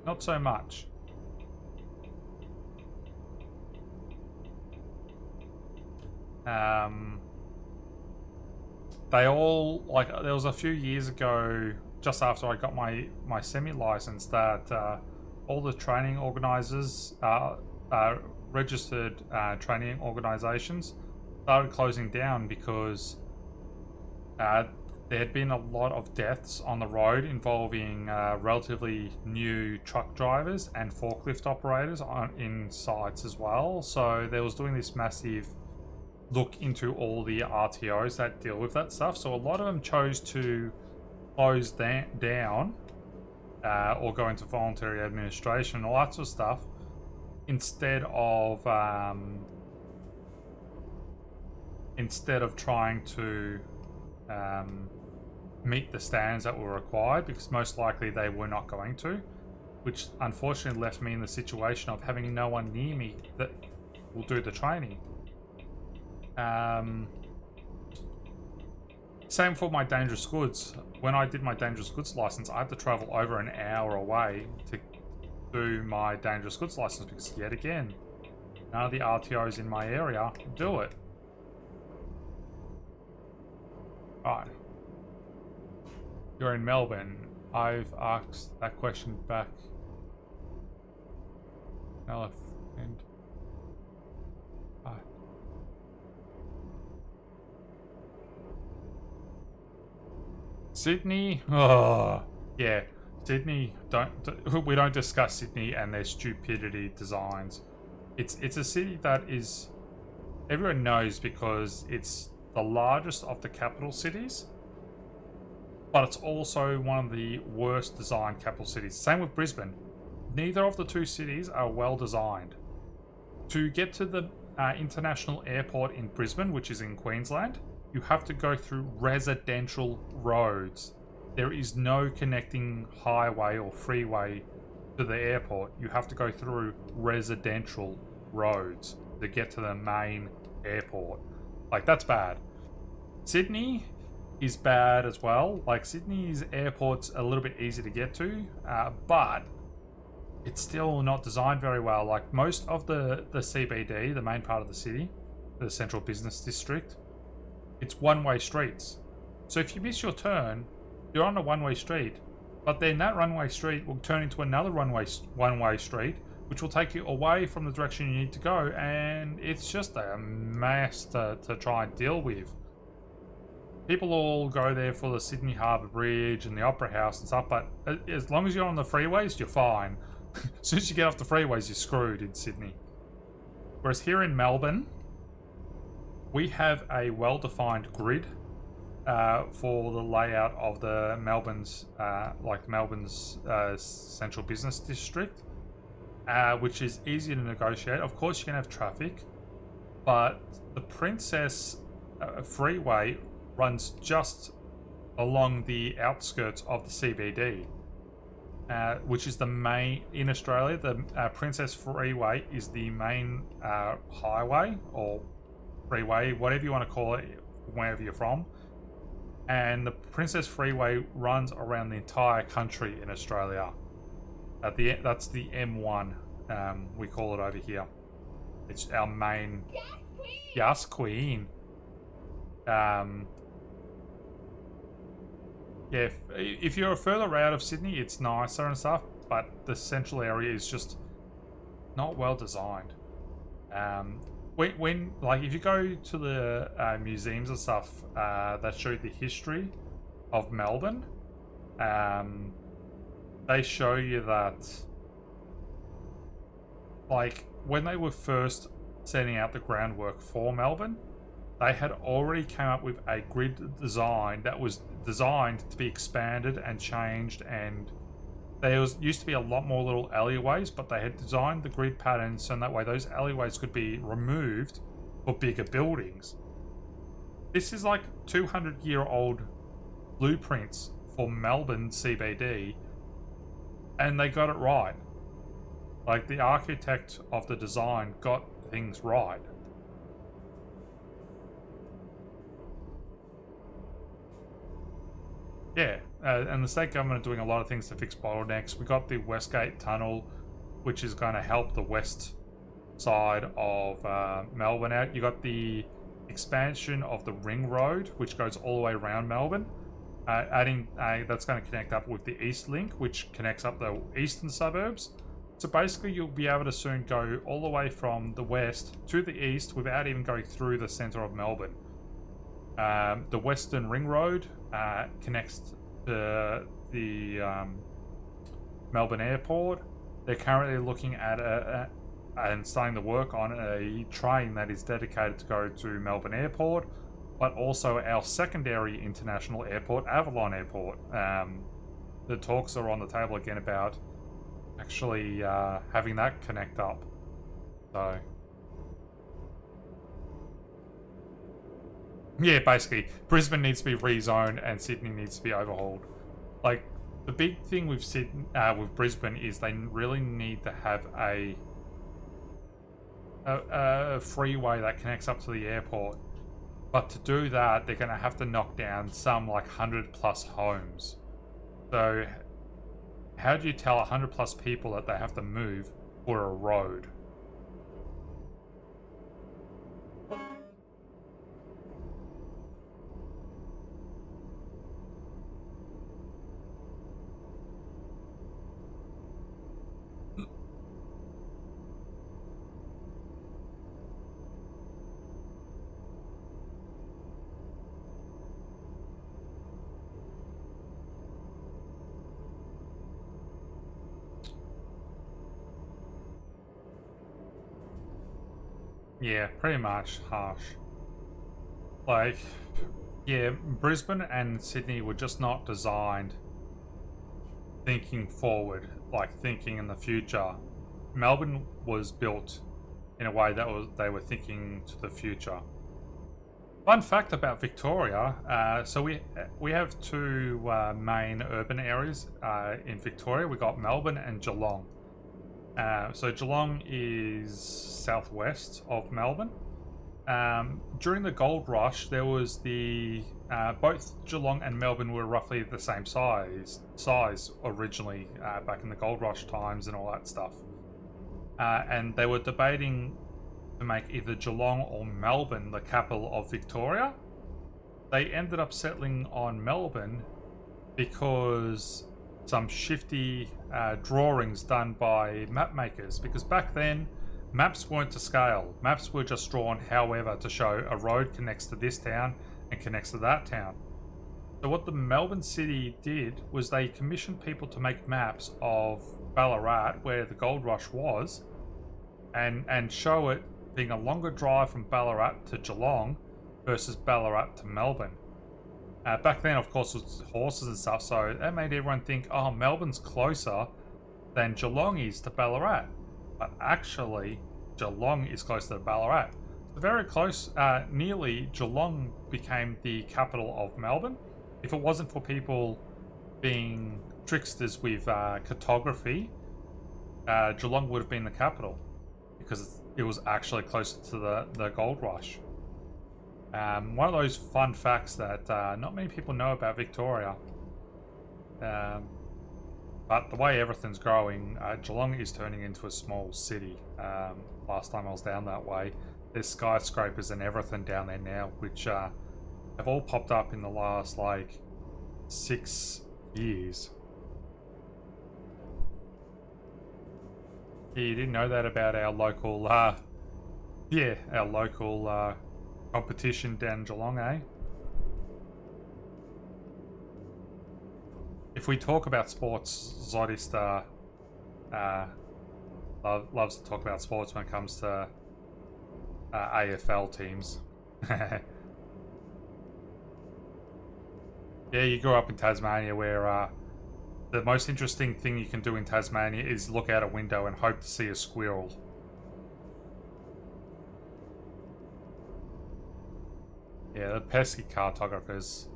not so much. They all, like, there was a few years ago, just after I got my semi-license, that all the training organisers, registered training organisations, started closing down because there had been a lot of deaths on the road involving relatively new truck drivers and forklift operators in sites as well. So there was doing this massive look into all the RTOs that deal with that stuff. So a lot of them chose to close down or go into voluntary administration, all that sort of stuff, instead of trying to meet the standards that were required, because most likely they were not going to, which unfortunately left me in the situation of having no one near me that will do the training. Same for my dangerous goods. When I did my dangerous goods license, I had to travel over an hour away to do my dangerous goods license, because yet again, none of the RTOs in my area do it. Right. You're in Melbourne. I've asked that question back. Elephant. Sydney? Oh, yeah. Sydney, we don't discuss Sydney and their stupidity designs. It's a city that is, everyone knows because it's the largest of the capital cities, but it's also one of the worst designed capital cities. Same with Brisbane. Neither of the two cities are well designed. To get to the international airport in Brisbane, which is in Queensland, you have to go through residential roads. There is no connecting highway or freeway to the airport. You have to go through residential roads to get to the main airport. Like, that's bad. Sydney is bad as well. Like, Sydney's airport's a little bit easy to get to, but it's still not designed very well. Like, most of the CBD, the main part of the city, the central business district, it's one-way streets. So if you miss your turn, you're on a one-way street, but then that one-way street will turn into another one-way street, which will take you away from the direction you need to go, and it's just a mess to try and deal with. People all go there for the Sydney Harbour Bridge and the Opera House and stuff, but as long as you're on the freeways, you're fine. As soon as you get off the freeways, you're screwed in Sydney. Whereas here in Melbourne, we have a well-defined grid for the layout of the Melbourne's central business district, which is easy to negotiate. Of course, you can have traffic, but the Princess Freeway runs just along the outskirts of the CBD, which is the main in Australia. The Princess Freeway is the main highway or freeway, whatever you want to call it, wherever you're from. And the Princess Freeway runs around the entire country in Australia. That's the M1, we call it over here. It's our main... Yes, Queen! Yeah, if you're further out of Sydney, it's nicer and stuff, but the central area is just not well designed. When like, if you go to the museums and stuff that show the history of Melbourne, they show you that, like, when they were first setting out the groundwork for Melbourne, they had already come up with a grid design that was designed to be expanded and changed, and there used to be a lot more little alleyways, but they had designed the grid patterns so that way those alleyways could be removed for bigger buildings. This is like 200-year-old blueprints for Melbourne CBD, and they got it right. Like, the architect of the design got things right. Yeah, and the state government are doing a lot of things to fix bottlenecks. We got the Westgate Tunnel, which is going to help the west side of Melbourne out. You got the expansion of the Ring Road, which goes all the way around Melbourne. That's going to connect up with the East Link, which connects up the eastern suburbs. So basically, you'll be able to soon go all the way from the west to the east without even going through the centre of Melbourne. The Western Ring Road connects to the Melbourne Airport. They're currently looking at and starting to work on a train that is dedicated to go to Melbourne Airport, but also our secondary international airport, Avalon Airport. The talks are on the table again about actually having that connect up. So yeah, basically Brisbane needs to be rezoned and Sydney needs to be overhauled. Like, the big thing with with Brisbane is they really need to have a freeway that connects up to the airport. But to do that, they're going to have to knock down some like 100+ homes. So how do you tell 100+ people that they have to move for a road? Yeah, pretty much harsh. Like, yeah, Brisbane and Sydney were just not designed thinking forward, like thinking in the future. Melbourne was built in a way that they were thinking to the future. Fun fact about Victoria, so we have two main urban areas in Victoria. We got Melbourne and Geelong. So Geelong is southwest of Melbourne. During the gold rush, there was both Geelong and Melbourne were roughly the same size originally back in the gold rush times and all that stuff. And they were debating to make either Geelong or Melbourne the capital of Victoria. They ended up settling on Melbourne because some shifty drawings done by map makers, because back then maps weren't to scale. Maps were just drawn however to show a road connects to this town and connects to that town. So what the Melbourne city did was they commissioned people to make maps of Ballarat, where the gold rush was, and show it being a longer drive from Ballarat to Geelong versus Ballarat to Melbourne. Back then, of course, it was horses and stuff, so that made everyone think, oh, Melbourne's closer than Geelong is to Ballarat. But actually, Geelong is closer to Ballarat. So very close, nearly Geelong became the capital of Melbourne. If it wasn't for people being tricksters with cartography, Geelong would have been the capital, because it was actually closer to the gold rush. One of those fun facts that not many people know about Victoria. But the way everything's growing, Geelong is turning into a small city. Last time I was down that way, there's skyscrapers and everything down there now, which have all popped up in the last like 6 years. Yeah, you didn't know that about our local, our local competition down Geelong, eh? If we talk about sports, Zodista loves to talk about sports when it comes to AFL teams. Yeah, you grew up in Tasmania, where the most interesting thing you can do in Tasmania is look out a window and hope to see a squirrel. Yeah, the pesky cartographers.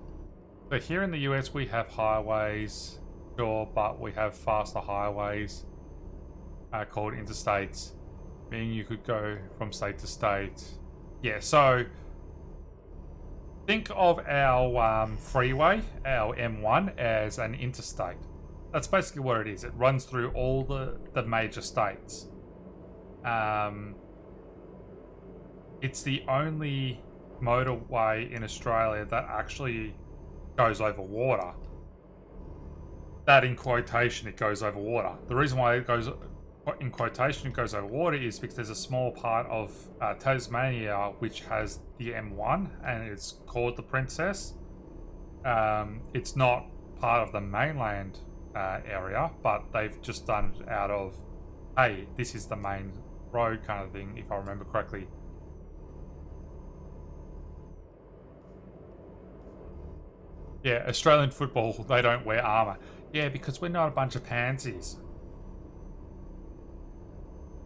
But here in the US, we have highways, sure, but we have faster highways called interstates, meaning you could go from state to state. Yeah, so think of our freeway, our M1, as an interstate. That's basically what it is. It runs through all the major states. It's the only motorway in Australia that actually goes over water. That in quotation, it goes over water. The reason why it goes in quotation it goes over water is because there's a small part of Tasmania which has the M1 and it's called the Princess. It's not part of the mainland area, but they've just done it out of, hey, this is the main road kind of thing, if I remember correctly. Yeah, Australian football, they don't wear armour. Yeah, because we're not a bunch of pansies.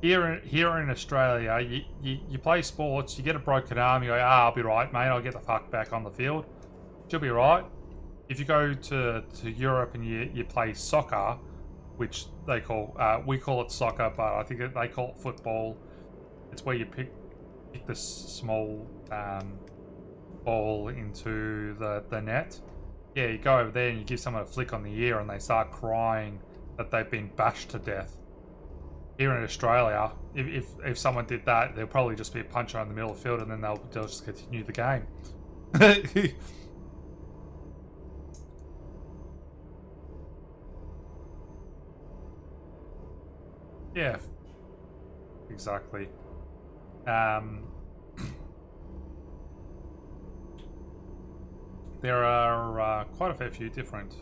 Here in Australia, you play sports, you get a broken arm, you go, I'll be right, mate, I'll get the fuck back on the field. You'll be right. If you go to Europe and you play soccer, which they call, we call it soccer, but I think they call it football. It's where you pick this small ball into the net. Yeah, you go over there and you give someone a flick on the ear and they start crying that they've been bashed to death. Here in Australia, if someone did that, there'll probably just be a puncher in the middle of the field and then they'll just continue the game. Yeah, exactly. There are quite a fair few different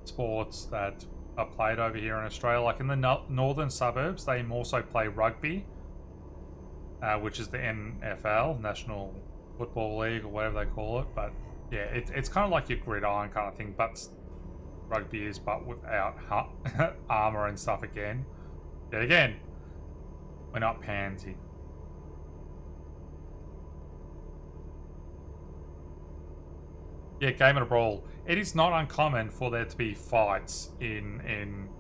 sports that are played over here in Australia. Like in the northern suburbs, they also play rugby, which is the NFL, National Football League, or whatever they call it. But yeah, it's kind of like your gridiron kind of thing, but rugby is, but without armor and stuff again. Yet again, we're not pansy. Yeah, game and a brawl. It is not uncommon for there to be fights in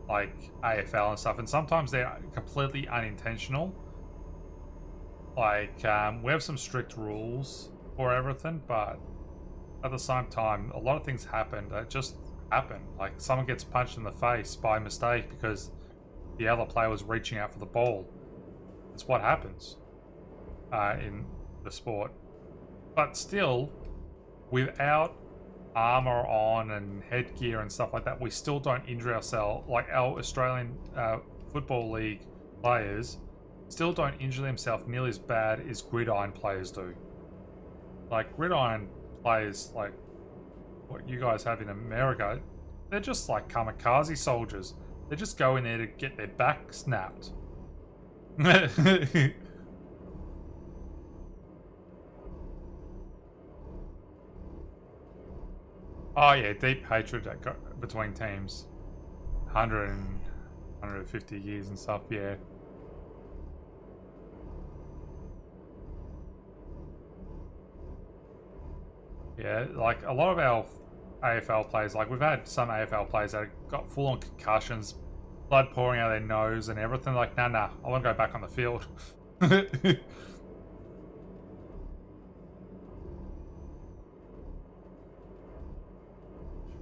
like AFL and stuff, and sometimes they're completely unintentional. Like we have some strict rules for everything, but at the same time, a lot of things happen that just happen. Like someone gets punched in the face by mistake because the other player was reaching out for the ball. It's what happens in the sport. But still, without armor on and headgear and stuff like that, we still don't injure ourselves. Like our Australian Football League players still don't injure themselves nearly as bad as gridiron players do. Like gridiron players, like what you guys have in America, they're just like kamikaze soldiers. They just go in there to get their back snapped. Oh yeah, deep hatred that got between teams. 100 and 150 years and stuff, yeah. Yeah, like a lot of our AFL players, like we've had some AFL players that got full-on concussions, blood pouring out of their nose and everything. Like, nah, I want to go back on the field.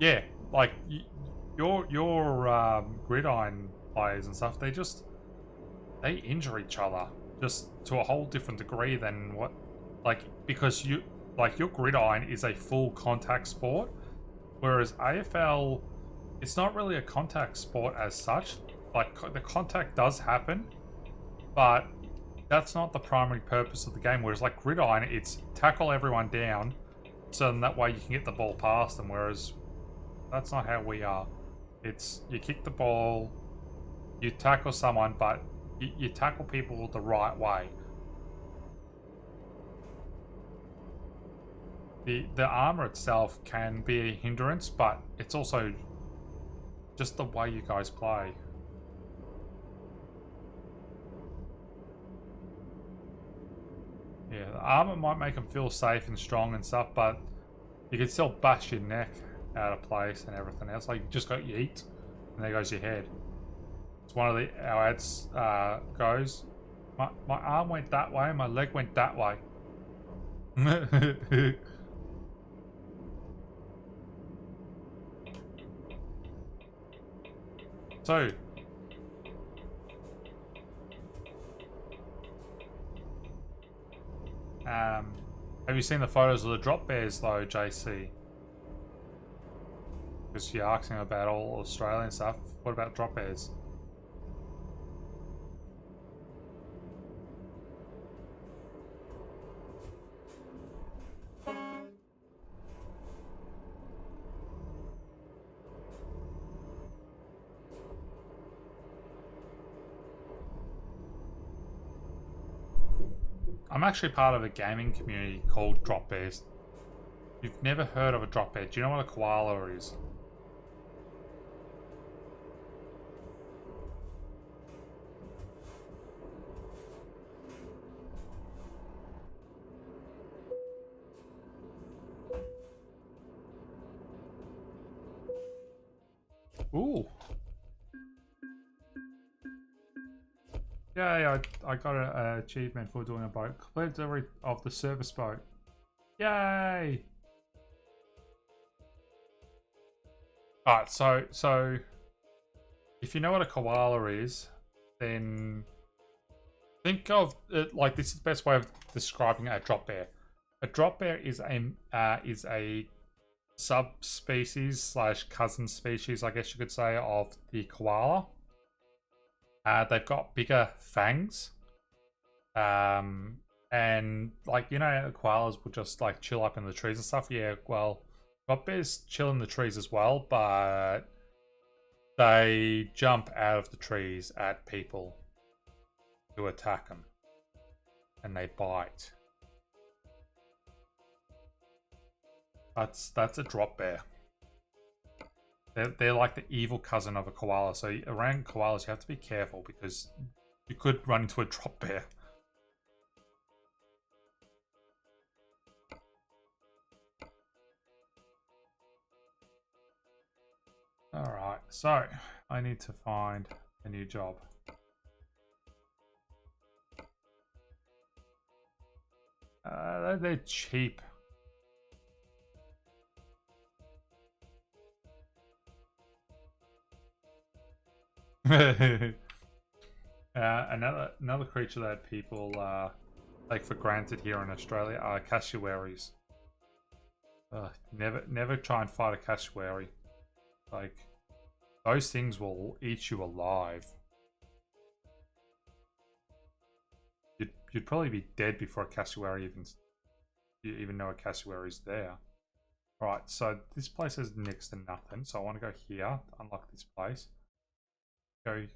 Yeah, like your gridiron players and stuff, they injure each other just to a whole different degree than what, like, because your gridiron is a full contact sport, whereas AFL, it's not really a contact sport as such. Like the contact does happen, but that's not the primary purpose of the game. Whereas like gridiron, it's tackle everyone down, so then that way you can get the ball past them. Whereas that's not how we are. It's you kick the ball, you tackle someone, but you tackle people the right way. The armor itself can be a hindrance, but it's also just the way you guys play. Yeah, the armor might make them feel safe and strong and stuff, but you can still bash your neck out of place and everything else. Like, you just got yeet, and there goes your head. It's one of our ads goes, my arm went that way, my leg went that way. So, have you seen the photos of the drop bears though, JC? Because you're asking about all Australian stuff. What about drop bears? I'm actually part of a gaming community called Drop Bears. You've never heard of a drop bear. Do you know what a koala is? Ooh. Yay, I got an achievement for doing a boat. Completed every of the service boat. Yay! Alright, so if you know what a koala is, then think of it like this is the best way of describing a drop bear. A drop bear is a subspecies slash cousin species, I guess you could say, of the koala. They've got bigger fangs. And like, you know, koalas will just like chill up in the trees and stuff. Yeah, well, drop bears chill in the trees as well, but they jump out of the trees at people to attack them. And they bite. That's a drop bear. They're like the evil cousin of a koala. So around koalas, you have to be careful because you could run into a drop bear. Alright, so I need to find a new job. They're cheap. Another creature that people take for granted here in Australia are cassowaries. Never try and fight a cassowary. Like, those things will eat you alive. You'd probably be dead before a cassowary even know a cassowary is there. Alright, so this place is next to nothing, so I want to go here to unlock this place. Go.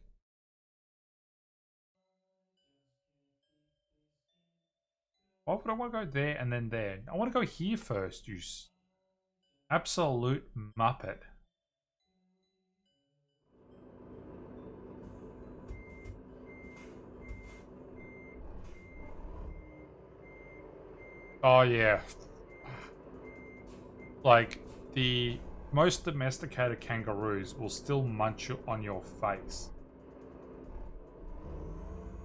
Why would I want to go there and then there? I want to go here first, you absolute muppet. Oh yeah. Like, the most domesticated kangaroos will still munch you on your face.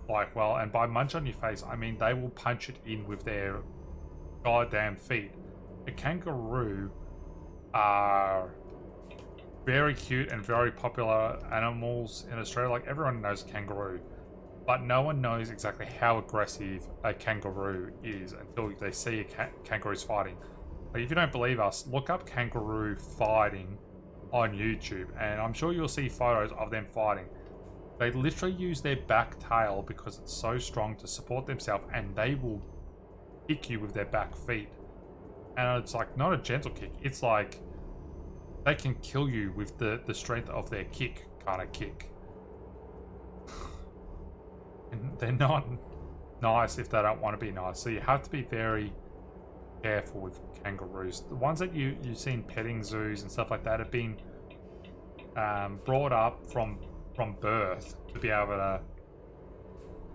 Like, well, and by munch on your face, I mean they will punch it in with their goddamn feet. A kangaroo are very cute and very popular animals in Australia. Like, everyone knows kangaroo. But no one knows exactly how aggressive a kangaroo is until they see a kangaroos fighting. Like, if you don't believe us, look up kangaroo fighting on YouTube, and I'm sure you'll see photos of them fighting. They literally use their back tail because it's so strong to support themselves, and they will kick you with their back feet. And it's like not a gentle kick. It's like they can kill you with the strength of their kick kind of kick. And they're not nice if they don't want to be nice. So you have to be very careful with kangaroos. The ones that you see in petting zoos and stuff like that have been brought up from birth to be able to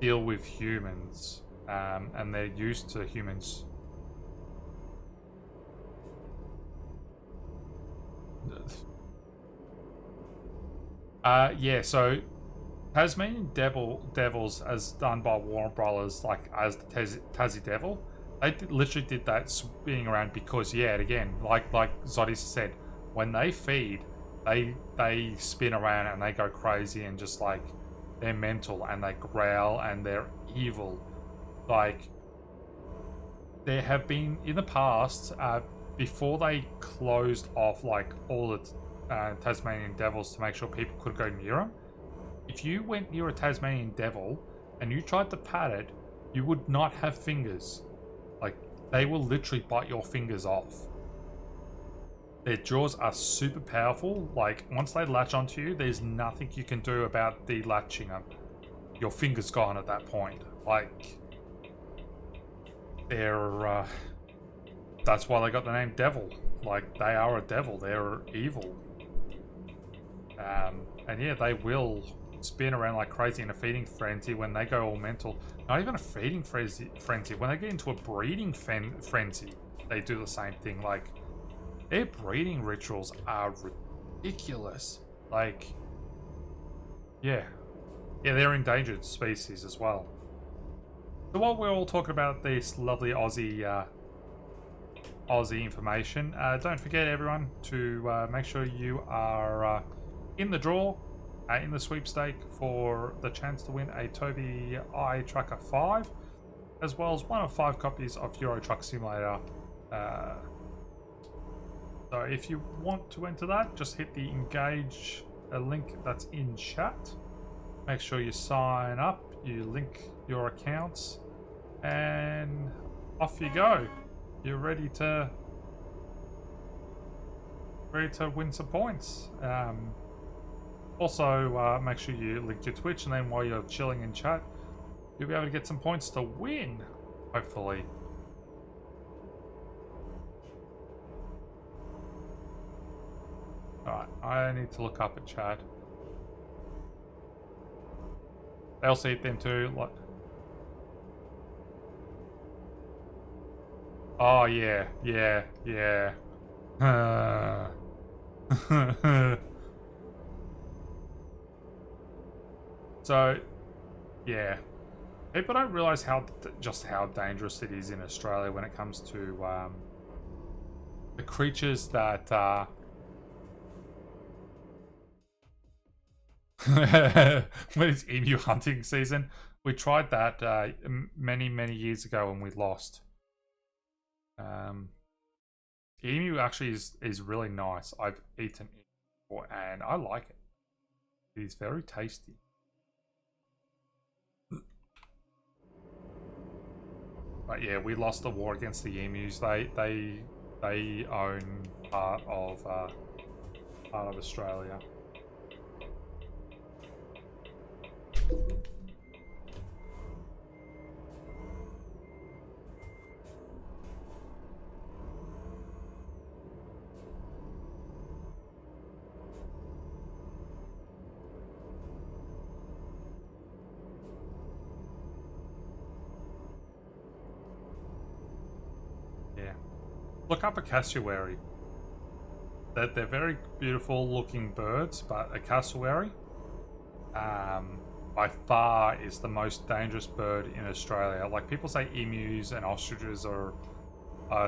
deal with humans, and they're used to humans. Yeah, so Tasmanian Devils, as done by Warner Brothers, like as the Tassie Devil, they literally did that spinning around because, yeah, again, like Zodis said, when they feed, they spin around and they go crazy and just like they're mental and they growl and they're evil. Like, there have been in the past, before they closed off like all the Tasmanian Devils to make sure people could go near them. If you went near a Tasmanian Devil and you tried to pat it, you would not have fingers. Like, they will literally bite your fingers off. Their jaws are super powerful. Like, once they latch onto you, there's nothing you can do about the latching them. Your finger's gone at that point. Like, they're that's why they got the name Devil. Like, they are a devil. They're evil. And yeah, they will spin around like crazy in a feeding frenzy when they go all mental. Not even a feeding frenzy. When they get into a breeding frenzy, they do the same thing. Like, their breeding rituals are ridiculous. Like, yeah, they're endangered species as well. So while we're all talking about this lovely Aussie information, don't forget, everyone, to make sure you are in the draw, in the sweepstake, for the chance to win a TOBII Trucker 5, as well as 1 of 5 copies of Euro Truck Simulator. So if you want to enter that, just hit the engage link that's in chat. Make sure you sign up, you link your accounts, and off you go. You're ready to win some points. Also, make sure you link your Twitch, and then while you're chilling in chat, you'll be able to get some points to win, hopefully. Alright, I need to look up at chat. They'll see it then too. Like, oh yeah. So, yeah, people don't realise just how dangerous it is in Australia when it comes to the creatures that when it's emu hunting season. We tried that many years ago and we lost. Emu actually is really nice. I've eaten it before and I like it. It is very tasty. But yeah, we lost the war against the emus. They own part of Australia. Yeah. Look up a cassowary. They're very beautiful looking birds, but a cassowary by far is the most dangerous bird in Australia. Like, people say emus and ostriches are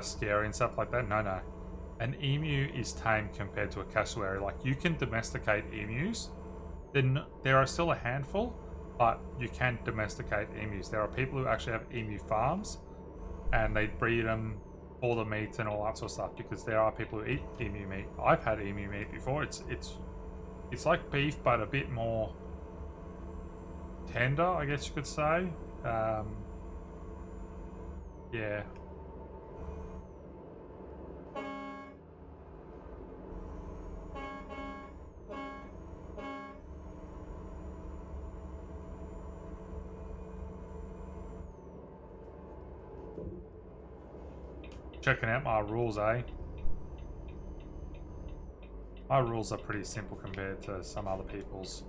scary and stuff like that. No. An emu is tame compared to a cassowary. Like, you can domesticate emus. Then there are still a handful, but you can domesticate emus. There are people who actually have emu farms, and they breed them for the meat and all that sort of stuff, because there are people who eat emu meat. I've had emu meat before. It's like beef, but a bit more tender, I guess you could say. Yeah. Checking out my rules, eh? My rules are pretty simple compared to some other people's.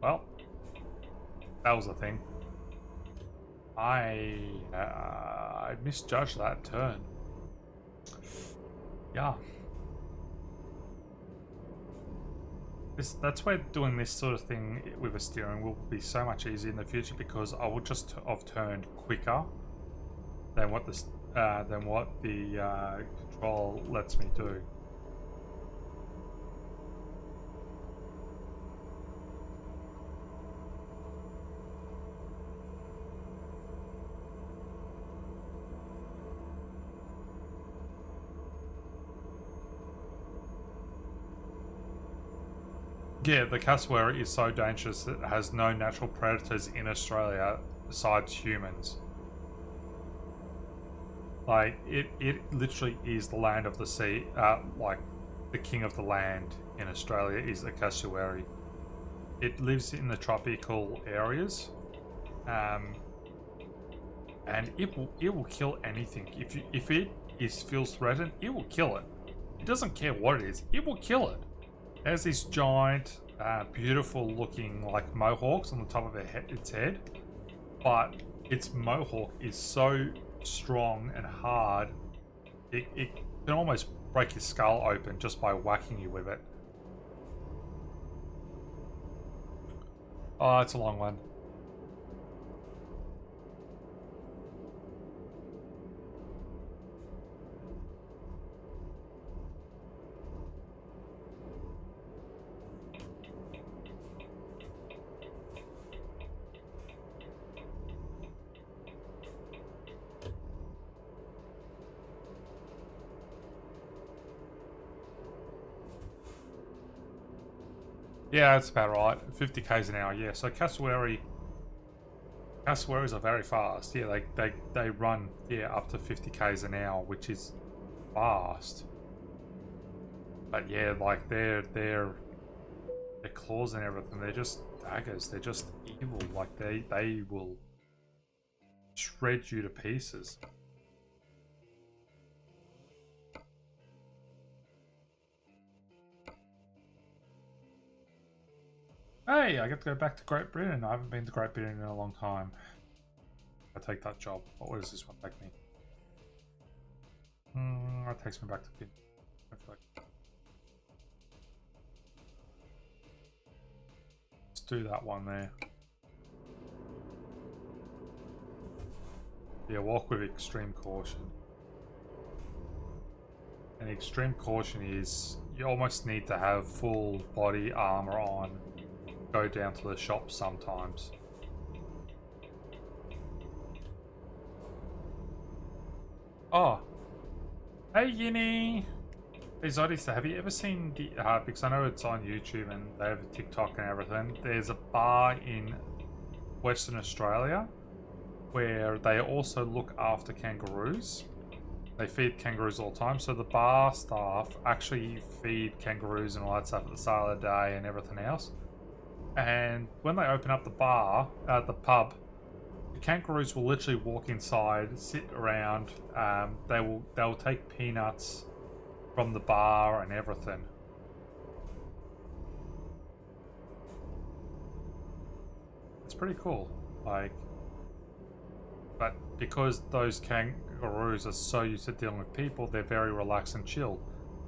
Well, that was the thing. I misjudged that turn. Yeah. That's where doing this sort of thing with a steering will be so much easier in the future, because I would just have turned quicker than what the control lets me do. Yeah, the cassowary is so dangerous that it has no natural predators in Australia besides humans. Like, it literally is the land of the sea. Like, the king of the land in Australia is a cassowary. It lives in the tropical areas. and it will kill anything. If it feels threatened, it will kill it. It doesn't care what it is. It will kill it. There's these giant, beautiful looking like mohawks on the top of its head, but its mohawk is so strong and hard, it can almost break your skull open just by whacking you with it. Oh, it's a long one. Yeah, that's about right. 50 k's an hour, yeah. So cassowaries are very fast. Yeah, they run, yeah, up to 50 k's an hour, which is fast. But yeah, like their claws and everything, they're just daggers. They're just evil. Like they will shred you to pieces. Hey, I get to go back to Great Britain. I haven't been to Great Britain in a long time. I take that job. What does this one take me? That takes me back to Finland. I feel like... Let's do that one there. Yeah, walk with extreme caution. And extreme caution is you almost need to have full body armor on. Go down to the shop sometimes. Oh, hey Yinny! Hey Zodista, have you ever seen the because I know it's on YouTube and they have a TikTok and everything. There's a bar in Western Australia where they also look after kangaroos. They feed kangaroos all the time, so the bar staff actually feed kangaroos and all that stuff at the start of the day and everything else. And when they open up the bar, the pub, the kangaroos will literally walk inside, sit around. They'll take peanuts from the bar and everything. It's pretty cool. Like, but because those kangaroos are so used to dealing with people, they're very relaxed and chill.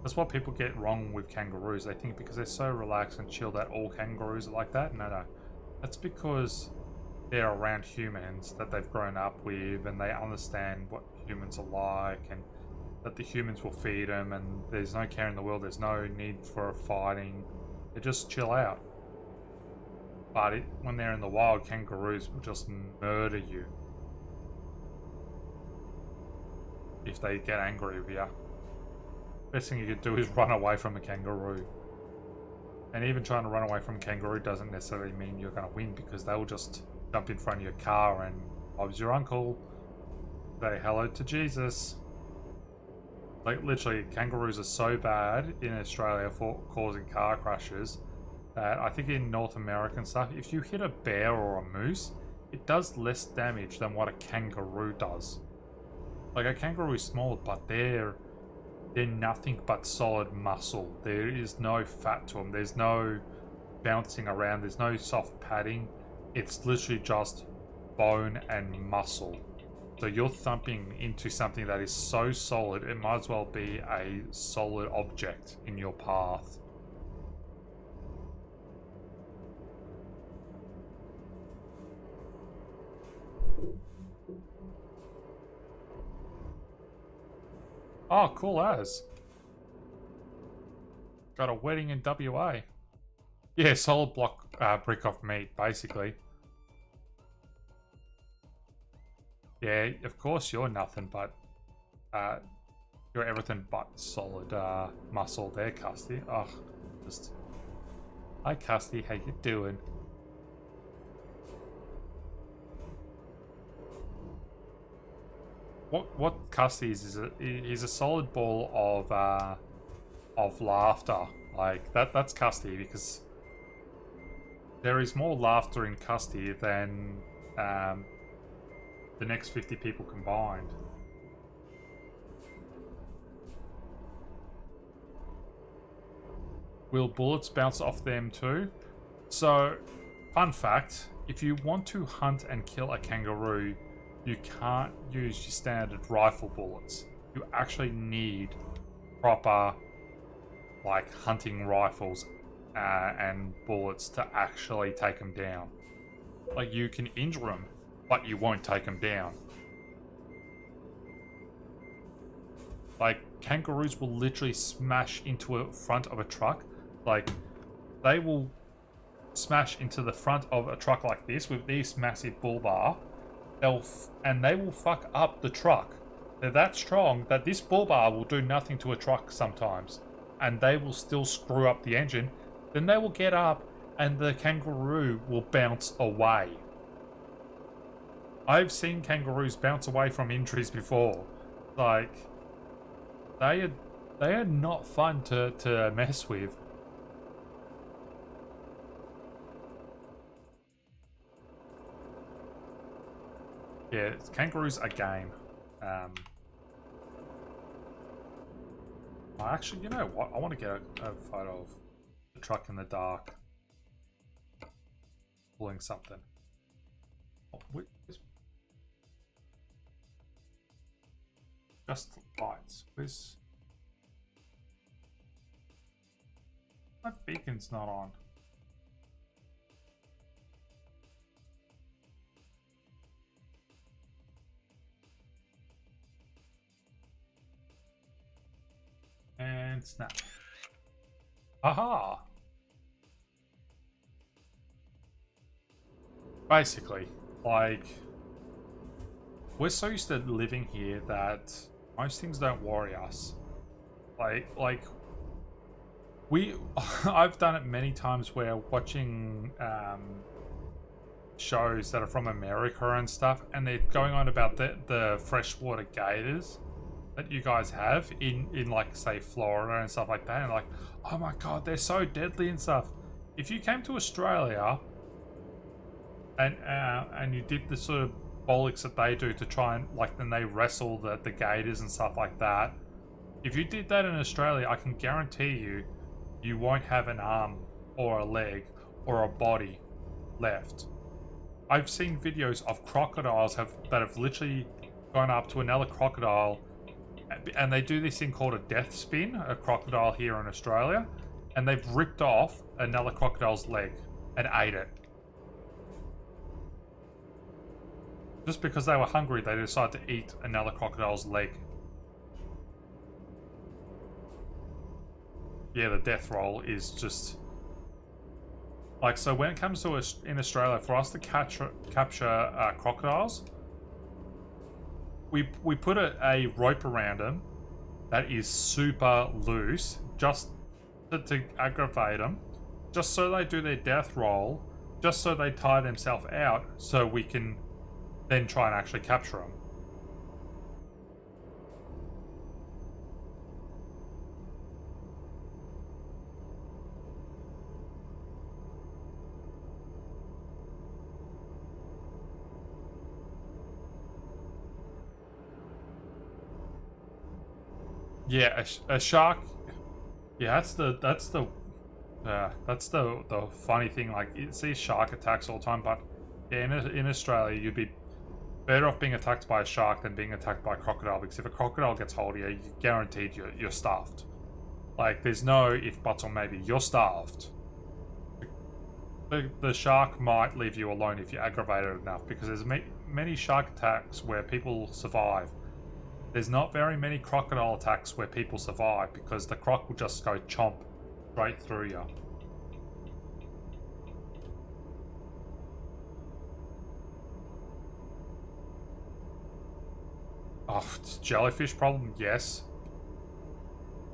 That's what people get wrong with kangaroos. They think because they're so relaxed and chill that all kangaroos are like that. No. That's because they're around humans that they've grown up with and they understand what humans are like and that the humans will feed them and there's no care in the world. There's no need for fighting. They just chill out. But when they're in the wild, kangaroos will just murder you if they get angry with you. Best thing you could do is run away from a kangaroo. And even trying to run away from a kangaroo doesn't necessarily mean you're going to win because they'll just jump in front of your car and Bob's your uncle. Say hello to Jesus. Like literally, kangaroos are so bad in Australia for causing car crashes that I think in North American stuff, if you hit a bear or a moose, it does less damage than what a kangaroo does. Like a kangaroo is small, but they're nothing but solid muscle. There is no fat to them. There's no bouncing around. There's no soft padding. It's literally just bone and muscle. So you're thumping into something that is so solid, it might as well be a solid object in your path. Oh, cool as. Got a wedding in WA. Yeah, solid block brick off meat, basically. Yeah, of course you're nothing but... you're everything but solid muscle there, Custy. Oh, just... Hi, Custy, how you doing? What Custy is he's a solid ball of laughter. Like that's Custy because there is more laughter in Custy than the next 50 people combined. Will bullets bounce off them too? So, fun fact, if you want to hunt and kill a kangaroo, you can't use your standard rifle bullets. You actually need proper, like, hunting rifles and bullets to actually take them down. Like, you can injure them, but you won't take them down. Like, kangaroos will literally smash into a front of a truck. Like, they will smash into the front of a truck like this with this massive bull bar. And they will fuck up the truck. They're that strong that this bull bar will do nothing to a truck sometimes. And they will still screw up the engine. Then they will get up and the kangaroo will bounce away. I've seen kangaroos bounce away from injuries before. Like, they are not fun to mess with. Yeah, kangaroos are game. Actually, you know what? I want to get a photo of the truck in the dark. Pulling something. Oh, just lights. Where's... My beacon's not on. And snap. Aha! Basically, like, we're so used to living here that most things don't worry us. Like I've done it many times where watching shows that are from America and stuff, and they're going on about the freshwater gators that you guys have in like, say, Florida and stuff like that, and like, oh my god, they're so deadly and stuff. If you came to Australia and you did the sort of bollocks that they do to try and, like, then they wrestle the gators and stuff like that, if you did that in Australia, I can guarantee you won't have an arm or a leg or a body left. I've seen videos of crocodiles that have literally gone up to another crocodile, and they do this thing called a death spin, a crocodile here in Australia, and they've ripped off another crocodile's leg and ate it. Just because they were hungry, they decided to eat another crocodile's leg. Yeah, the death roll is just... Like, so when it comes to in Australia, for us to capture crocodiles, we put a rope around them that is super loose, just to aggravate them, just so they do their death roll, just so they tire themselves out, so we can then try and actually capture them. Yeah, a shark. Yeah, that's the funny thing. Like, you see shark attacks all the time, but yeah, in Australia, you'd be better off being attacked by a shark than being attacked by a crocodile, because if a crocodile gets hold of you, you're guaranteed you're starved. Like, there's no if, buts, or maybe. You're starved. The shark might leave you alone if you're aggravated enough, because there's many shark attacks where people survive. There's not very many crocodile attacks where people survive, because the croc will just go chomp straight through you. Oh, jellyfish problem? Yes.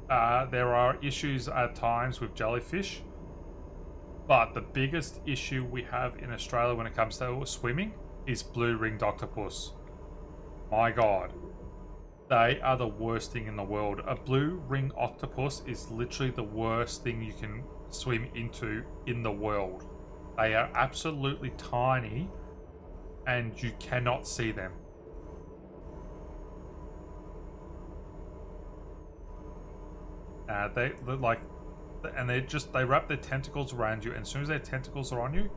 There are issues at times with jellyfish, but the biggest issue we have in Australia when it comes to swimming is blue-ringed octopus. My god. They are the worst thing in the world. A blue-ringed octopus is literally the worst thing you can swim into in the world. They are absolutely tiny, and you cannot see them. They're like, and they wrap their tentacles around you, and as soon as their tentacles are on you,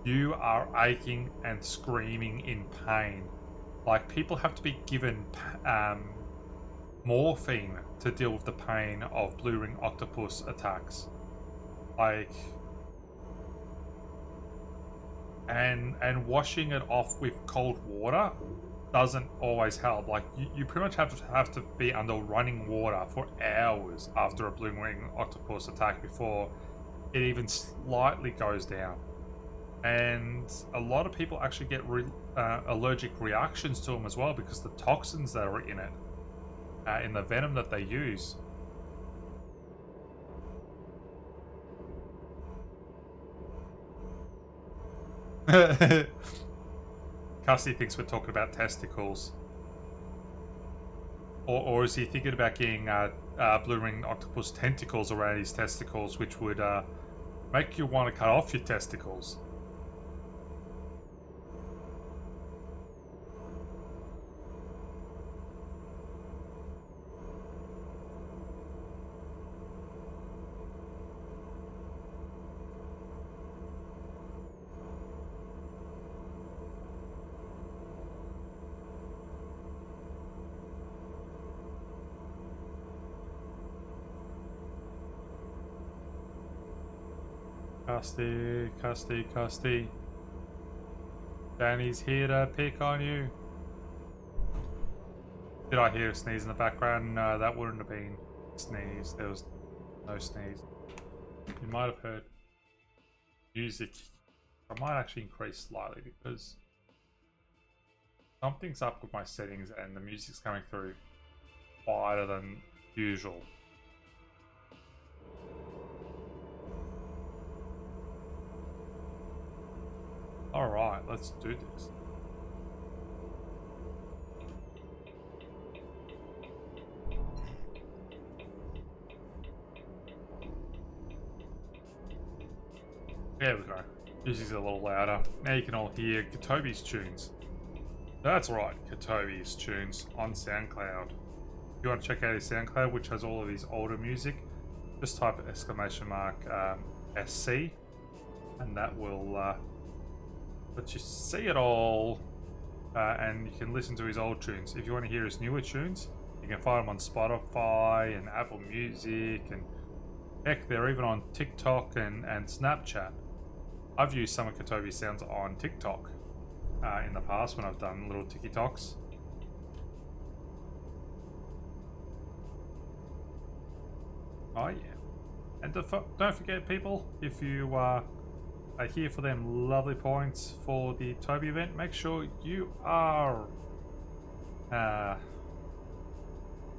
you are aching and screaming in pain. Like, people have to be given morphine to deal with the pain of blue ring octopus attacks. Like, and washing it off with cold water doesn't always help. Like, you pretty much have to be under running water for hours after a blue ring octopus attack before it even slightly goes down. And a lot of people actually get allergic reactions to them as well, because the toxins that are in it, in the venom that they use. Cassie thinks we're talking about testicles. Or is he thinking about getting blue ring octopus tentacles around his testicles, which would make you want to cut off your testicles? Custy. Danny's here to pick on you. Did I hear a sneeze in the background? No, that wouldn't have been a sneeze. There was no sneeze. You might have heard music. I might actually increase slightly because something's up with my settings and the music's coming through quieter than usual. Alright, let's do this. There we go. Music's a little louder. Now you can all hear TOBII's tunes. That's right, TOBII's tunes on SoundCloud. If you want to check out his SoundCloud, which has all of his older music, just type !SC, and that will let you see it all, and you can listen to his old tunes. If you want to hear his newer tunes, you can find them on Spotify and Apple Music, and heck, they're even on TikTok and Snapchat. I've used some of TOBII's sounds on TikTok in the past when I've done little TikToks. Oh yeah, and don't forget, people, if you are here for them lovely points for the TOBII event, make sure you are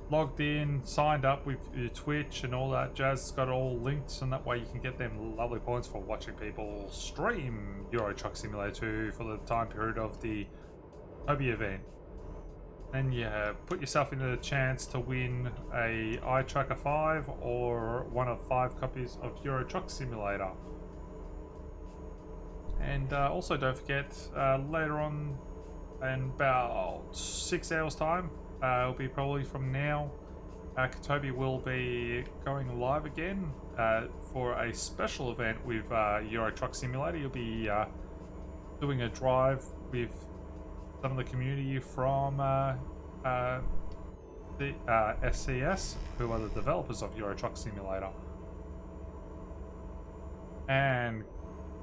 logged in, signed up with your Twitch and all that jazz. It's got it all linked, and that way you can get them lovely points for watching people stream Euro Truck Simulator 2 for the time period of the TOBII event. And you put yourself into the chance to win a iTracker 5 or one of 5 copies of Euro Truck Simulator. And also don't forget, later on in about 6 hours time, it'll be probably from now, TOBII will be going live again for a special event with Euro Truck Simulator. You'll be doing a drive with some of the community from the SCS, who are the developers of Euro Truck Simulator. And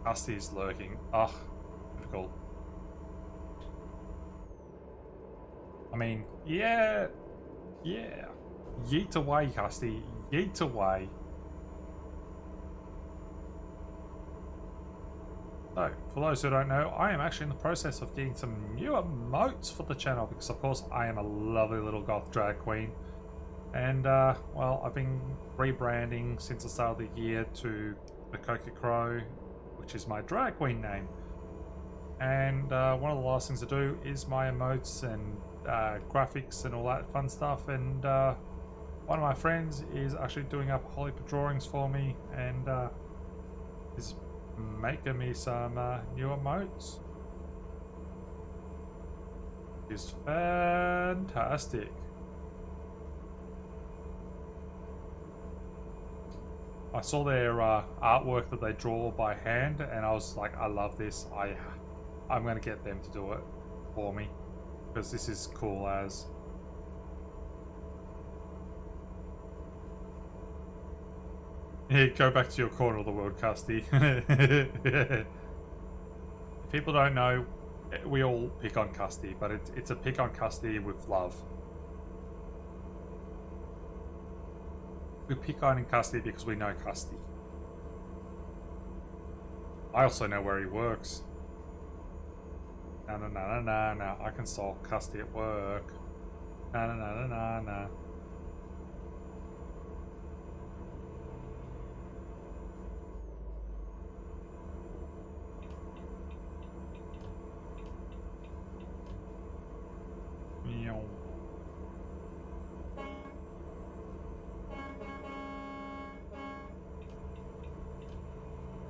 Custy's lurking. Ugh, difficult. I mean, yeah. Yeet away, Custy. Yeet away. So, for those who don't know, I am actually in the process of getting some new emotes for the channel because, of course, I am a lovely little goth drag queen. And, well, I've been rebranding since the start of the year to the Coca Crow, which is my drag queen name. And one of the last things to do is my emotes and graphics and all that fun stuff. And one of my friends is actually doing up Holy drawings for me and is making me some new emotes. It's fantastic. I saw their artwork that they draw by hand, and I was like, I love this. I'm gonna get them to do it for me because this is cool as. Yeah, go back to your corner of the world, Custy. If people don't know, we all pick on Custy, but it's a pick on Custy with love. We pick on Custy because we know Custy. I also know where he works. No. I can stalk Custy at work. No. Meow.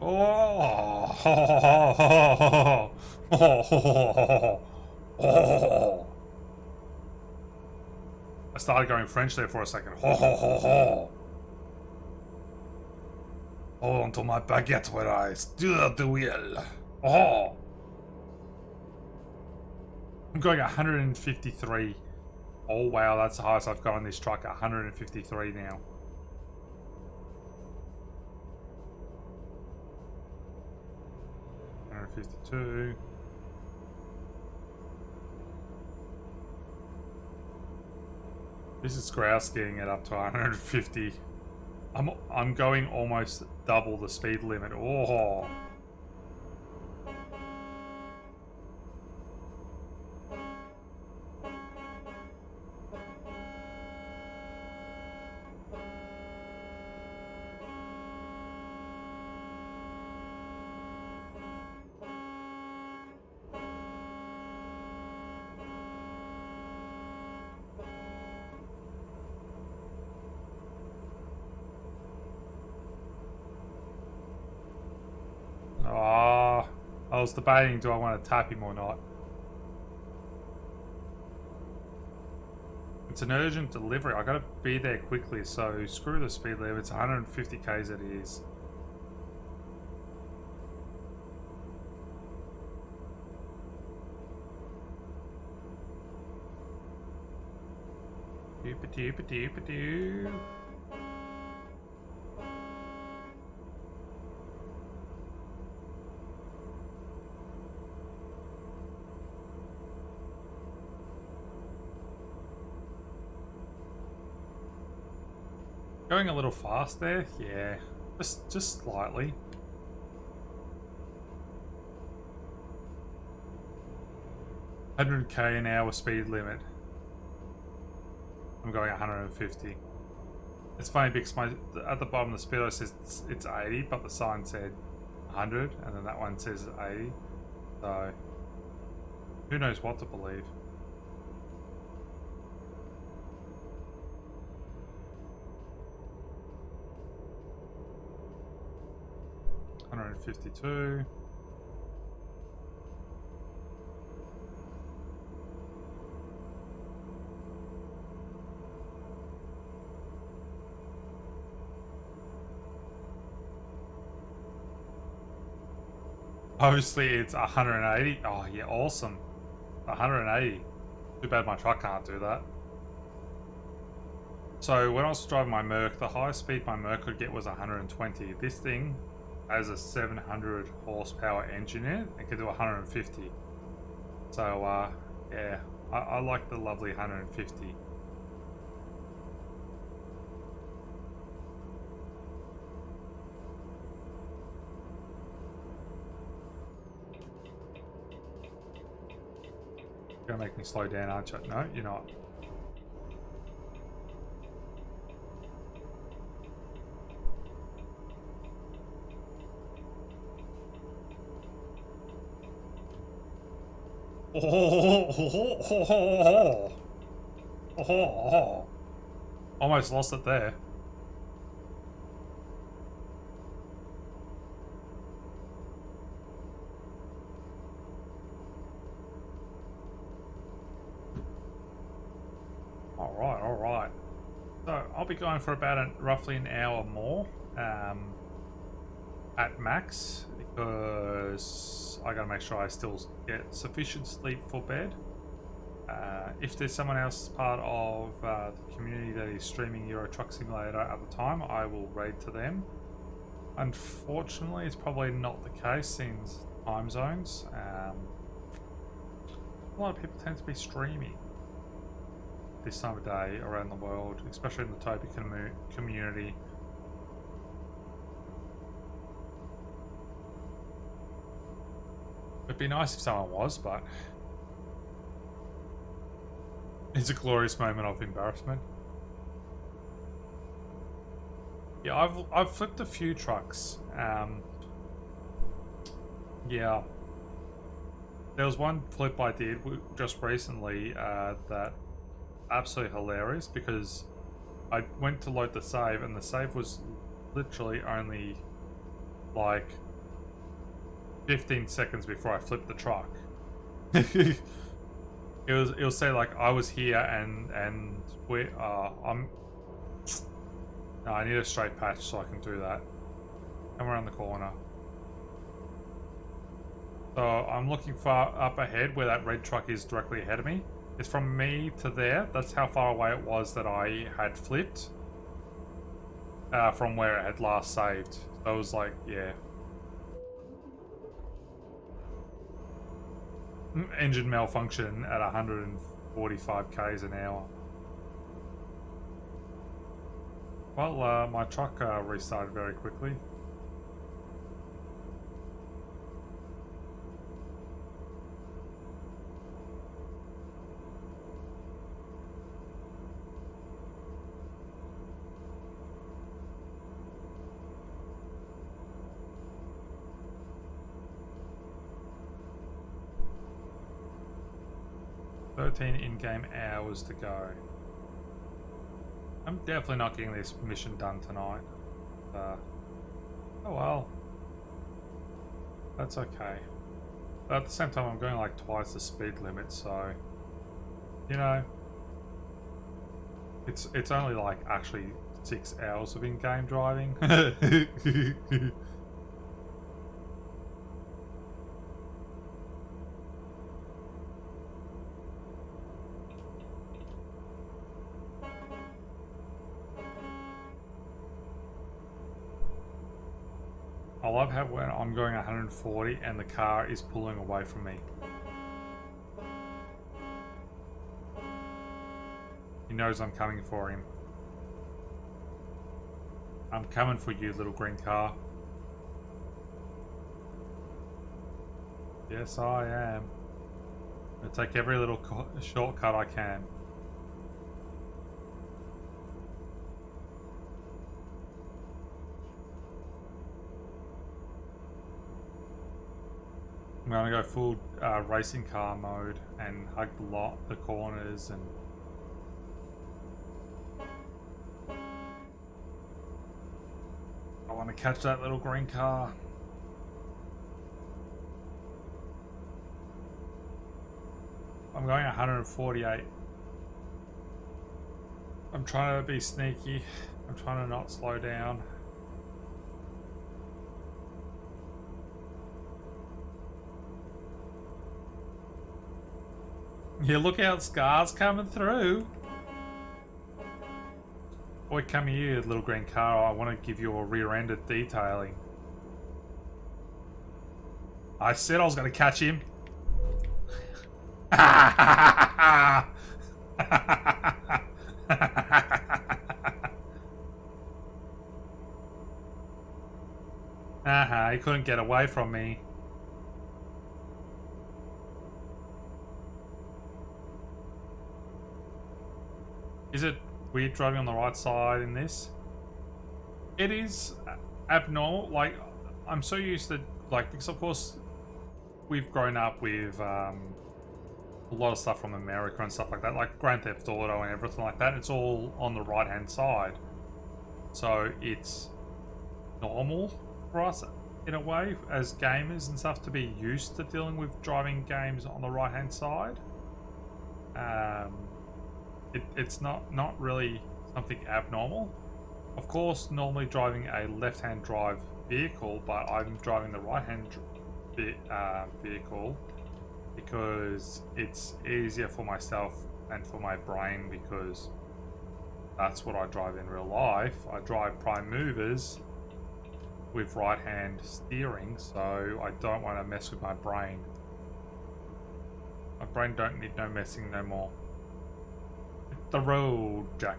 Oh. I started going French there for a second. Hold on to my baguette where I steer the wheel. Oh. I'm going 153. Oh wow, that's the highest I've got on this truck. 153 now. $152. This is grouse getting it up to 150. I'm going almost double the speed limit. Oh. I was debating, do I want to tap him or not? It's an urgent delivery. I gotta be there quickly, so screw the speed limit. It's 150 k's it is. Doop-a-doop-a-doop-a-doo. Going a little fast there, yeah, just slightly. $100k an hour speed limit. I'm going 150. It's funny because at the bottom of the speedo says it's 80, but the sign said 100, and then that one says 80. So who knows what to believe. 152. Obviously it's 180. Oh yeah, awesome. 180. Too bad my truck can't do that. So when I was driving my Merc, the highest speed my Merc could get was 120. This thing has a 700 horsepower engine in it. It can do 150. So yeah, I like the lovely 150. You're gonna make me slow down, aren't you? No, you're not. Almost lost it there. All right. So I'll be going for about roughly an hour more. at max because I gotta make sure I still get sufficient sleep for bed. If there's someone else part of the community that is streaming Euro Truck Simulator at the time, I will raid to them. Unfortunately, it's probably not the case since time zones. A lot of people tend to be streaming this time of day around the world, especially in the TOBII community. It'd be nice if someone was, but it's a glorious moment of embarrassment. Yeah, I've flipped a few trucks. Yeah, there was one flip I did just recently that absolutely hilarious because I went to load the save and the save was literally only like 15 seconds before I flipped the truck. It'll say like I was here and we no, I need a straight patch so I can do that. Come around the corner. So I'm looking far up ahead where that red truck is directly ahead of me. It's from me to there. That's how far away it was that I had flipped from where it had last saved. So it was like, yeah. Engine malfunction at 145 k's an hour. Well, my truck restarted very quickly. In-game hours to go. I'm definitely not getting this mission done tonight. Oh well. That's okay. But at the same time, I'm going like twice the speed limit, so you know, it's only like actually 6 hours of in-game driving. I love how when I'm going 140 and the car is pulling away from me. He knows I'm coming for him. I'm coming for you, little green car. Yes, I am. I'll take every little shortcut I can. I'm gonna go full racing car mode and hug the corners and I want to catch that little green car. I'm going 148. I'm trying to be sneaky. I'm trying to not slow down. Yeah, look out, Scar's coming through. Boy, come here, little green car. I want to give you a rear-ended detailing. I said I was going to catch him. He couldn't get away from me. Is it weird driving on the right side in this? It is abnormal. Like, I'm so used to, like, because of course we've grown up with a lot of stuff from America and stuff like that, like Grand Theft Auto and everything like that. It's all on the right hand side, so it's normal for us in a way as gamers and stuff to be used to dealing with driving games on the right hand side. It's not really something abnormal. of course, normally driving a left-hand drive vehicle, but I'm driving the right-hand vehicle because it's easier for myself and for my brain, because that's what I drive in real life. I drive prime movers with right-hand steering, so I don't want to mess with my brain. My brain don't need no messing no more. Hit the road, Jack.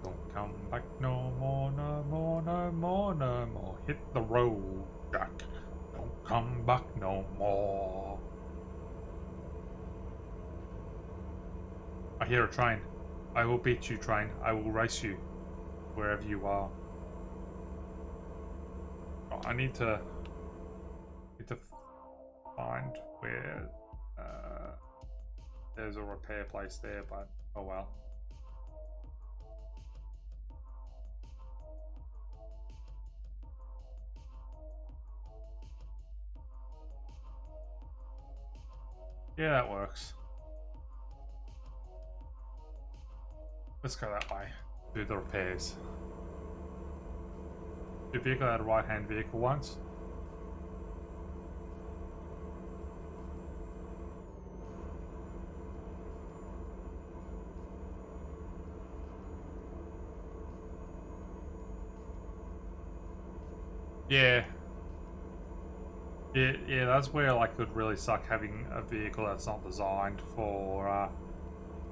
Don't come back no more, no more, no more, no more. Hit the road, Jack. Don't come back no more. I hear a train. I will beat you, train. I will race you wherever you are. Oh, I need to find where there's a repair place there, but oh well. Yeah, that works. Let's go that way. Do the repairs. Your vehicle had a right-hand vehicle once. Yeah. Yeah, that's where like it would really suck, having a vehicle that's not designed for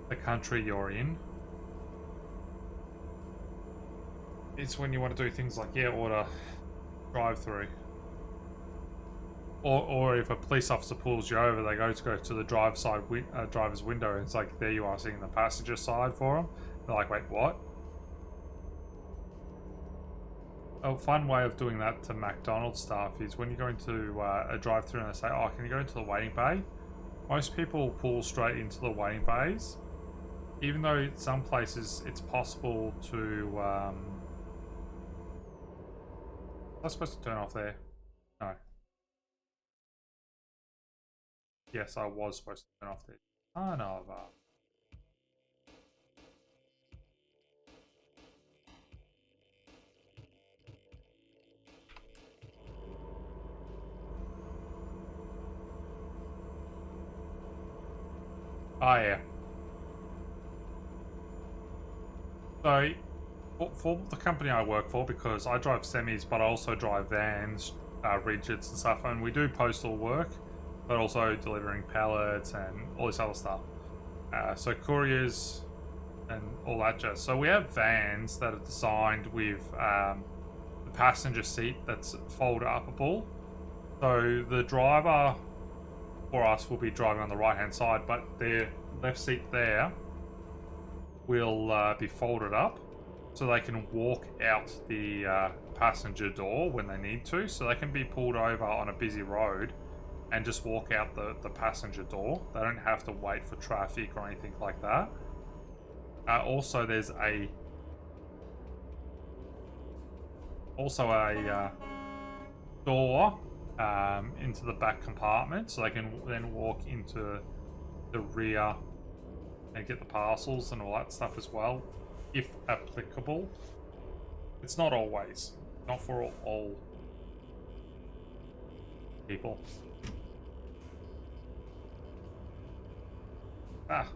the country you're in. It's when you want to do things like, yeah, order drive-through. Or if a police officer pulls you over, they go to the driver's window, and it's like, there you are sitting in the passenger side for them. They're like, wait, what? A fun way of doing that to McDonald's staff is when you go into a drive-through and they say, oh, can you go into the waiting bay? Most people pull straight into the waiting bays, even though in some places it's possible to... am I supposed to turn off there? No. Yes, I was supposed to turn off there. Oh, no, oh, yeah. So, for the company I work for, because I drive semis, but I also drive vans, rigids and stuff, and we do postal work, but also delivering pallets and all this other stuff. So couriers and all that jazz. So we have vans that are designed with the passenger seat that's fold upable. So the driver for us will be driving on the right hand side, but their left seat there will be folded up, so they can walk out the passenger door when they need to. So they can be pulled over on a busy road and just walk out the passenger door. They don't have to wait for traffic or anything like that. Also, there's a door into the back compartment, so they can then walk into the rear and get the parcels and all that stuff as well, if applicable. It's not always, not for all people.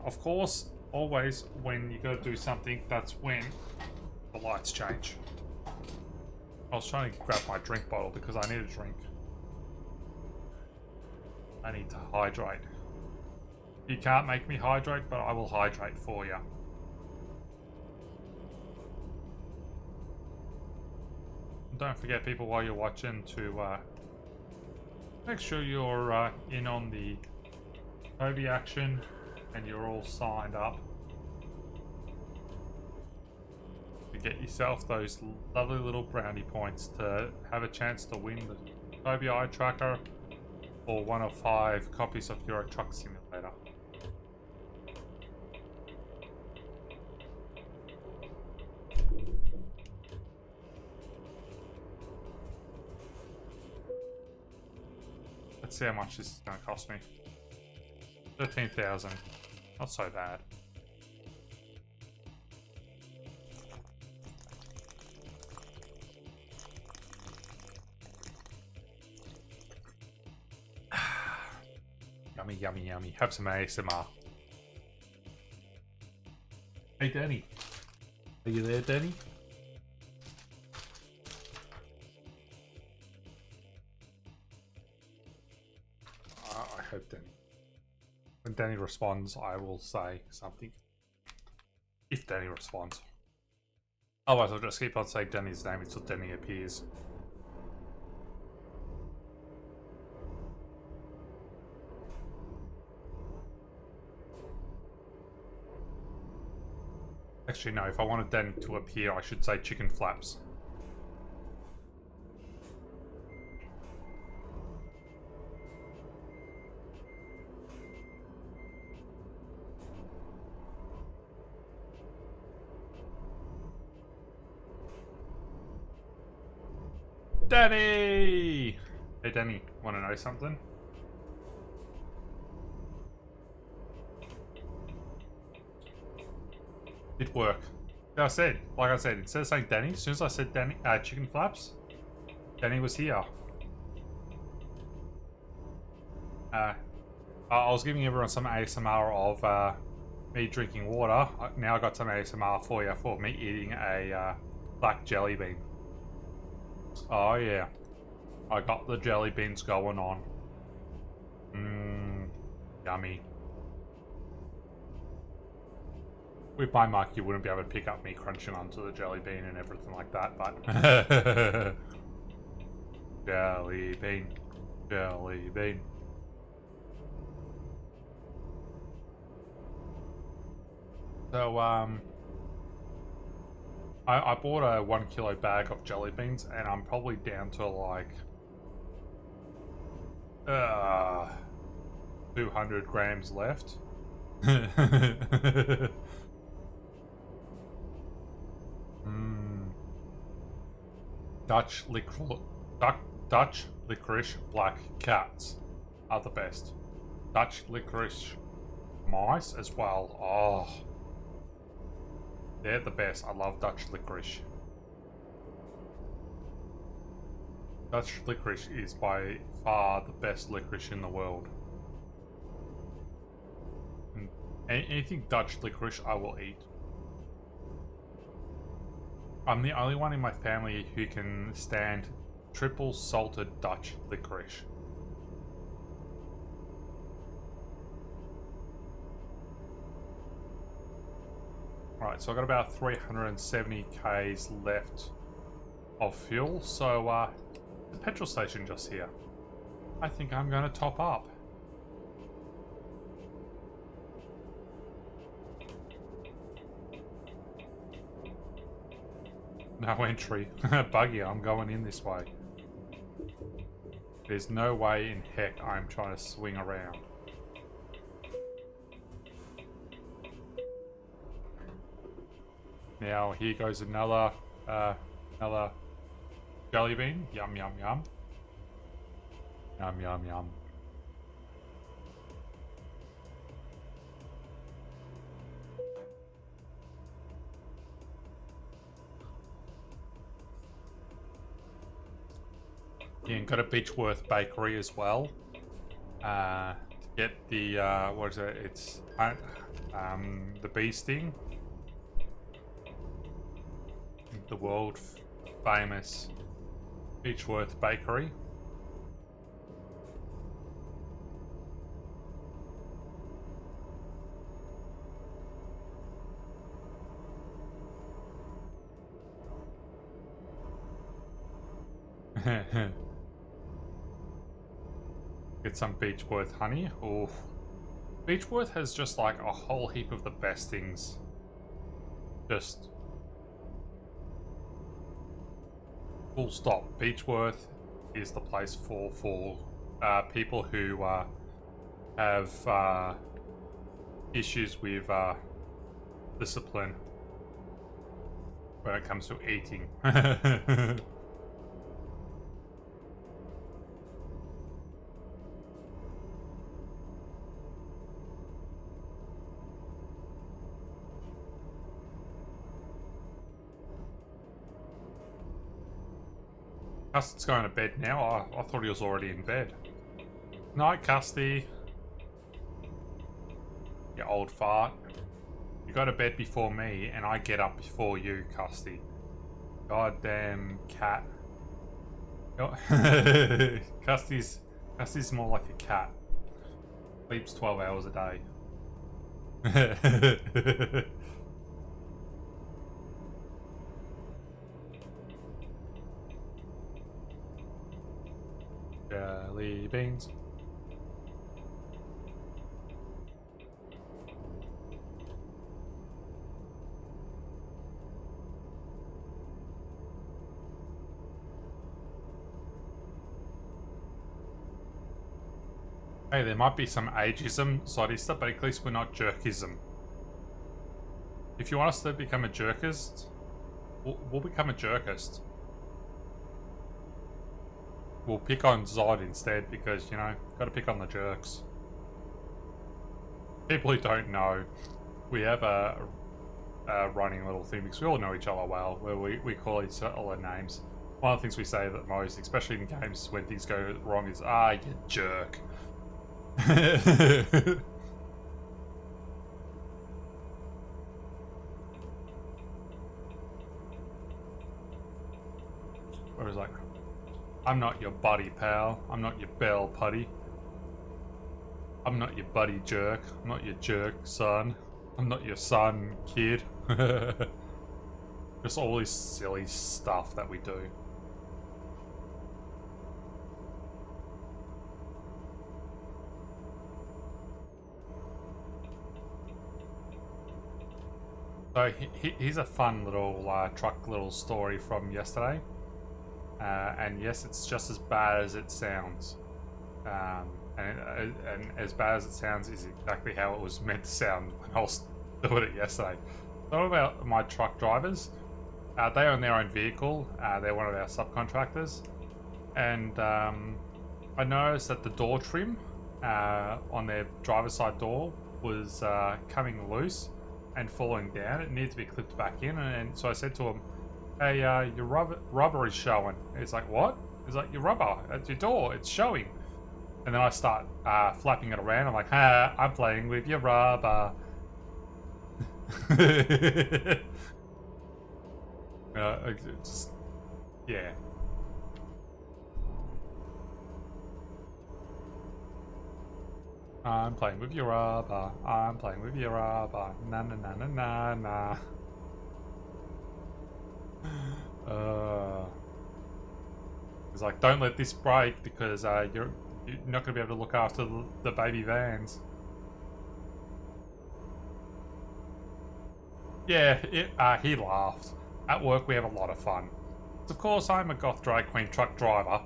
Of course, always when you go to do something, that's when the lights change. I was trying to grab my drink bottle because I need a drink. I need to hydrate. You can't make me hydrate, but I will hydrate for you. Don't forget, people, while you're watching, to make sure you're in on the TOBII action and you're all signed up to get yourself those lovely little brownie points to have a chance to win the TOBII tracker or one of 5 copies of Euro Truck Simulator. Let's see how much this is going to cost me. 13,000. Not so bad. Yummy, yummy, yummy. Have some ASMR. Hey, Danny. Are you there, Danny? I hope Danny. When Danny responds, I will say something. If Danny responds. Otherwise, I'll just keep on saying Danny's name until Danny appears. Actually, no, if I wanted Danny to appear, I should say chicken flaps. Danny! Hey, Danny, want to know something? It worked. Like I said, instead of saying Danny, as soon as I said Danny, chicken flaps, Danny was here. I was giving everyone some ASMR of me drinking water. Now I got some ASMR for you for me eating a black jelly bean. Oh yeah, I got the jelly beans going on. Mmm, yummy. With my mic, you wouldn't be able to pick up me crunching onto the jelly bean and everything like that, but... jelly bean. Jelly bean. So, I bought a 1 kilo bag of jelly beans, and I'm probably down to like... 200 grams left. Dutch licorice black cats are the best. Dutch licorice mice as well. Oh, they're the best. I love Dutch licorice. Dutch licorice is by far the best licorice in the world. And anything Dutch licorice I will eat. I'm the only one in my family who can stand triple salted Dutch licorice. Right, so I've got about 370 Ks left of fuel, so the petrol station just here. I think I'm going to top up. No entry. Buggy, I'm going in this way. There's no way in heck I'm trying to swing around. Now here goes another jelly bean. Yum yum yum. Yum yum yum. Yeah, and got a Beechworth bakery as well. To get the what is it? It's the bee sting. The world famous Beechworth bakery. Get some Beechworth honey. Oh, Beechworth has just like a whole heap of the best things. Just full stop. Beechworth is the place for people who have issues with discipline when it comes to eating. Custard's going to bed now. I thought he was already in bed. Night, Custy. you old fart. You go to bed before me, and I get up before you, Custy. Goddamn cat. Custy's more like a cat. Sleeps 12 hours a day. Jelly beans. Hey, there might be some ageism, Zodista, but at least we're not jerkism. If you want us to become a jerkist, we'll become a jerkist. We'll pick on Zod instead because, you know, gotta pick on the jerks. People who don't know, we have a running little thing because we all know each other well, where we call each other names. One of the things we say that most, especially in games when things go wrong, is, ah, you jerk. Whereas like, I'm not your buddy pal, I'm not your bell putty, I'm not your buddy jerk, I'm not your jerk son, I'm not your son kid. Just all this silly stuff that we do. So here's a fun little truck little story from yesterday, and yes, it's just as bad as it sounds, and as bad as it sounds is exactly how it was meant to sound when I was doing it yesterday. Some about my truck drivers, they own their own vehicle, they're one of our subcontractors, and I noticed that the door trim on their driver's side door was coming loose and falling down. It needs to be clipped back in, and so I said to him, hey, your rubber is showing. And he's like, what? He's like, your rubber at your door, it's showing. And then I start flapping it around. I'm like, ha, I'm playing with your rubber. Just, yeah. I'm playing with your rubber. I'm playing with your rubber. Na na na na na na. It's like, don't let this break because you're not going to be able to look after the baby vans. Yeah, he laughed. At work we have a lot of fun. Of course, I'm a goth drag queen truck driver.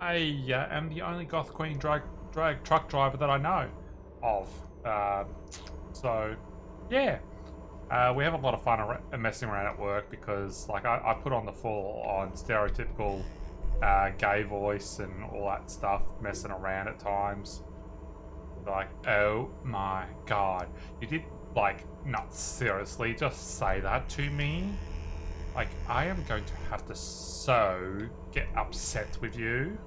I am the only goth queen drag truck driver that I know of. So, yeah. We have a lot of fun messing around at work because, like, I put on the full on stereotypical gay voice and all that stuff, messing around at times. Like, oh my god. You did, like, not seriously just say that to me? Like, I am going to have to so get upset with you.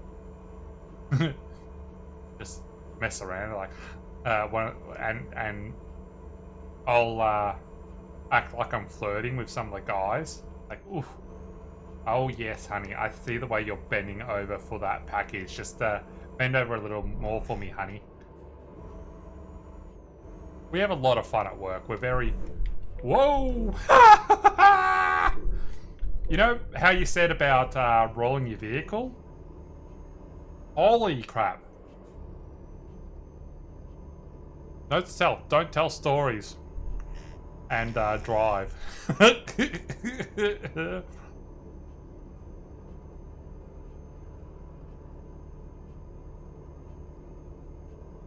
Just mess around, like, and I'll act like I'm flirting with some of the guys. Like, oof. Oh yes, honey, I see the way you're bending over for that package. Just bend over a little more for me, honey. We have a lot of fun at work. We're very... Whoa! You know how you said about rolling your vehicle? Holy crap. Don't tell stories. And drive.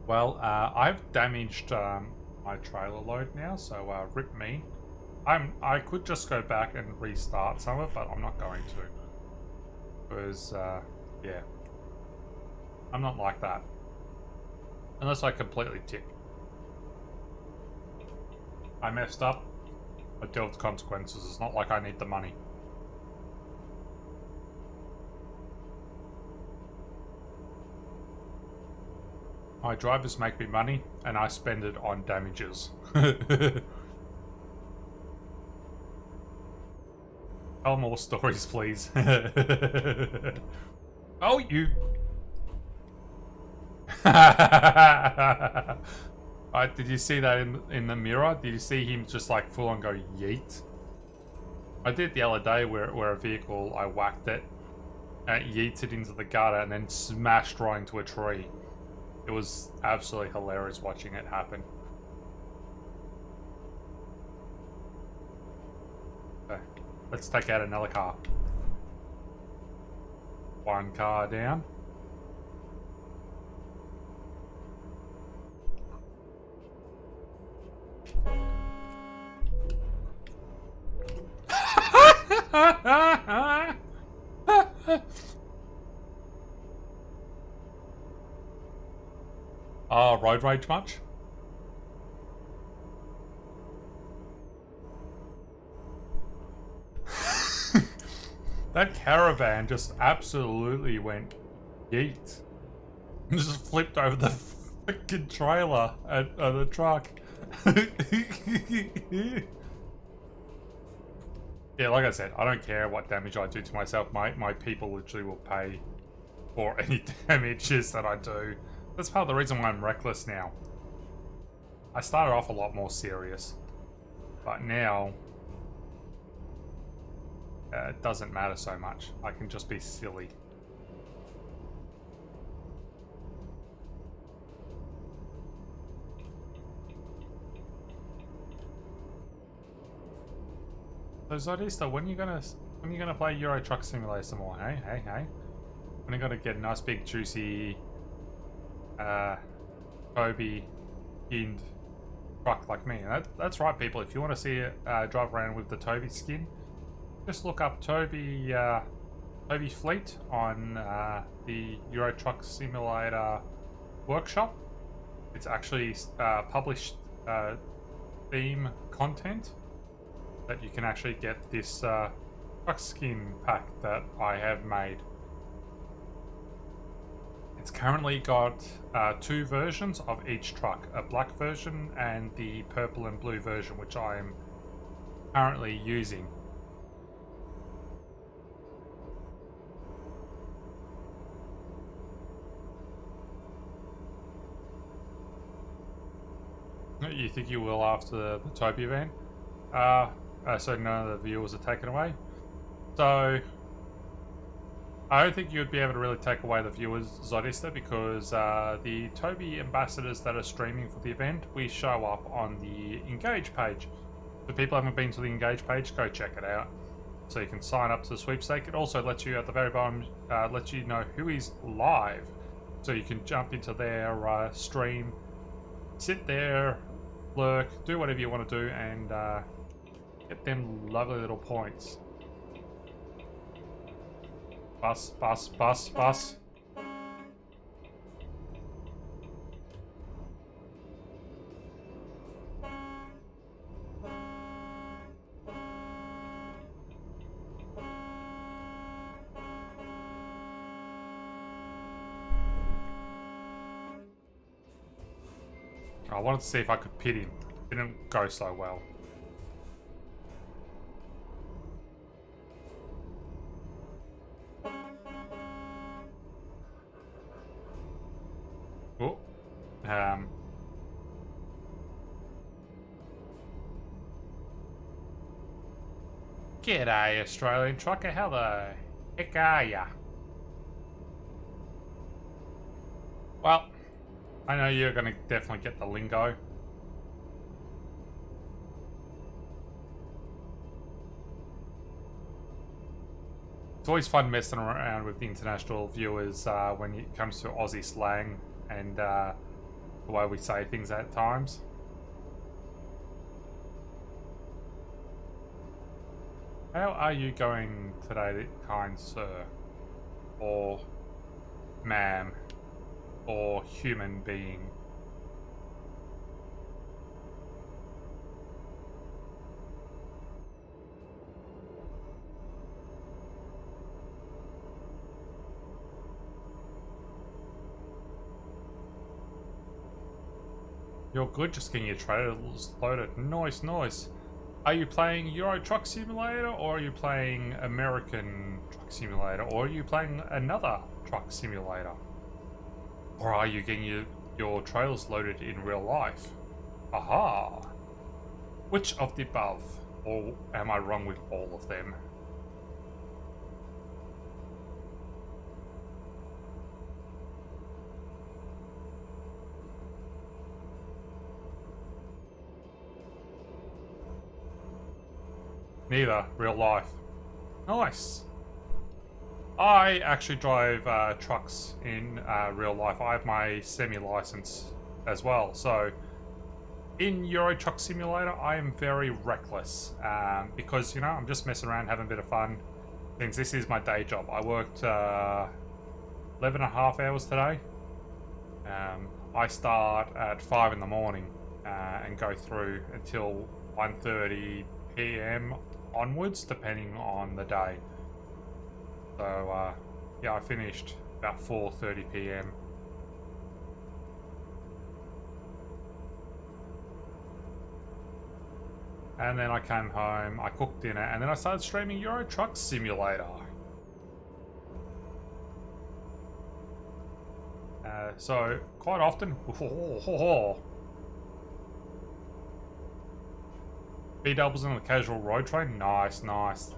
Well, I've damaged my trailer load now, so rip me. I could just go back and restart some of it, but I'm not going to. Because, yeah. I'm not like that. Unless I completely tick. I messed up. I dealt with consequences. It's not like I need the money. My drivers make me money, and I spend it on damages. Tell more stories, please. Oh, you... did you see that in the mirror? Did you see him just like full on go yeet? I did the other day where a vehicle, I whacked it, and it yeeted into the gutter and then smashed right into a tree. It was absolutely hilarious watching it happen. Okay, let's take out another car. One car down. Oh, road rage much? That caravan just absolutely went yeet. Just flipped over the freaking trailer of the truck. Yeah, like I said, I don't care what damage I do to myself. My people literally will pay for any damages that I do. That's part of the reason why I'm reckless now. I started off a lot more serious, but now it doesn't matter so much. I can just be silly. So Zodista, when you gonna play Euro Truck Simulator some more? Hey. When you gonna get a nice big juicy TOBII skinned truck like me? And that's right, people. If you want to see it drive around with the TOBII skin, just look up TOBII Fleet on the Euro Truck Simulator workshop. It's actually published theme content that you can actually get this truck skin pack that I have made. It's currently got 2 versions of each truck, a black version and the purple and blue version, which I'm currently using. You think you will after the TOBII event? So none of the viewers are taken away. So I don't think you'd be able to really take away the viewers, Zodista, because the TOBII ambassadors that are streaming for the event, we show up on the Engage page. If people haven't been to the Engage page, go check it out. So you can sign up to the sweepstake. It also lets you, at the very bottom, lets you know who is live. So you can jump into their stream, sit there, lurk, do whatever you want to do, and get them lovely little points. Bus. I wanted to see if I could pit him. Didn't go so well. Oh. G'day, Australian trucker. How the heck are ya? Well, I know you're going to definitely get the lingo. It's always fun messing around with the international viewers when it comes to Aussie slang and the way we say things at times. How are you going today, kind sir? Or ma'am? Or human being? You're good, just getting your trailers loaded. Nice, nice. Are you playing Euro Truck Simulator, or are you playing American Truck Simulator, or are you playing another truck simulator? Or are you getting your trailers loaded in real life? Aha! Which of the above? Or am I wrong with all of them? Neither. Real life. Nice. I actually drive trucks in real life. I have my semi-license as well. So, in Euro Truck Simulator, I am very reckless because, you know, I'm just messing around, having a bit of fun. Since this is my day job. I worked 11.5 hours today. I start at 5 in the morning and go through until 1:30 p.m. onwards, depending on the day. So, yeah, I finished about 4:30 p.m. And then I came home, I cooked dinner, and then I started streaming Euro Truck Simulator. So, quite often... B-doubles in the casual road train. Nice, nice.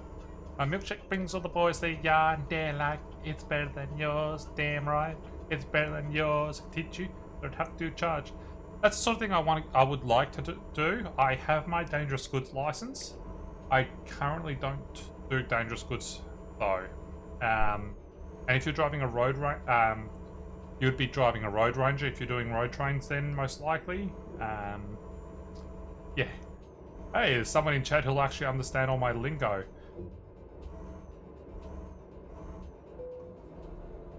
My milkshake brings all the boys to the yard, and they're like, it's better than yours, damn right. It's better than yours. Teach you, don't have to charge. That's the sort of thing I would like to do. I have my dangerous goods license. I currently don't do dangerous goods though. And if you're driving a road you'd be driving a road ranger if you're doing road trains then, most likely. Yeah. Hey, there's someone in chat who'll actually understand all my lingo.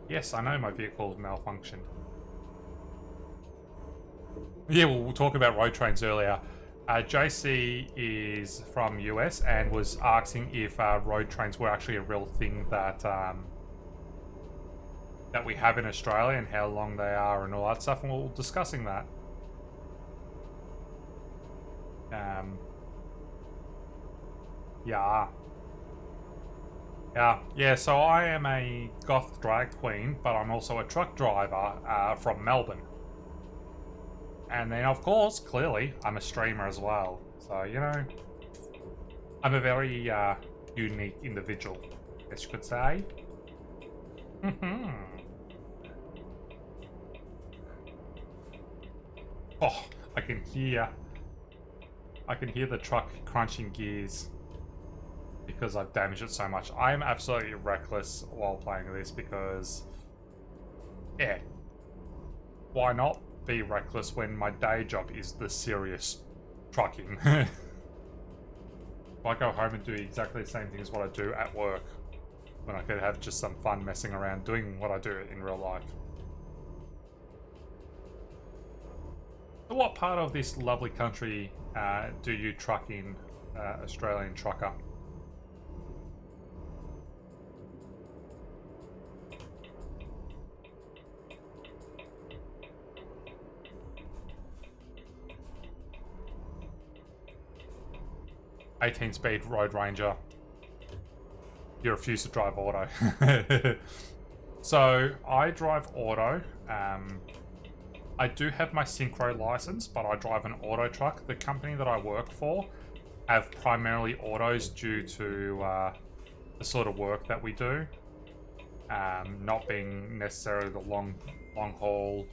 Yes, I know my vehicle malfunctioned. Yeah, well, we'll talk about road trains earlier. JC is from US and was asking if road trains were actually a real thing that that we have in Australia and how long they are and all that stuff, and we're discussing that. Yeah, so I am a goth drag queen, but I'm also a truck driver from Melbourne. And then, of course, clearly, I'm a streamer as well. So, you know, I'm a very unique individual, I guess you could say. Oh, I can hear the truck crunching gears because I've damaged it so much. I am absolutely reckless while playing this because, yeah, why not be reckless when my day job is the serious trucking? If I go home and do exactly the same thing as what I do at work, when I could have just some fun messing around doing what I do in real life. So what part of this lovely country do you truck in, Australian trucker? "18-speed Road Ranger. You refuse to drive auto." So, I drive auto. I do have my synchro license, but I drive an auto truck. The company that I work for have primarily autos due to the sort of work that we do. Not being necessarily the long haul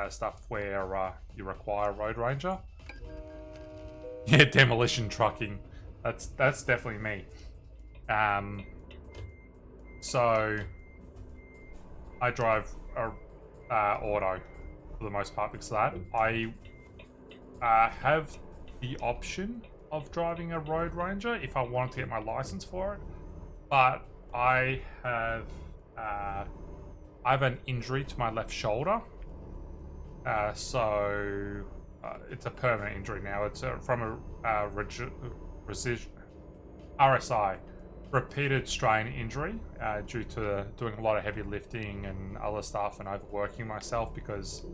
stuff where you require a Road Ranger. Yeah, demolition trucking. That's definitely me. So I drive a auto for the most part because of that. I have the option of driving a Road Ranger if I wanted to get my license for it, but I have an injury to my left shoulder, so it's a permanent injury now. It's from a RSI, repeated strain injury, due to doing a lot of heavy lifting and other stuff and overworking myself because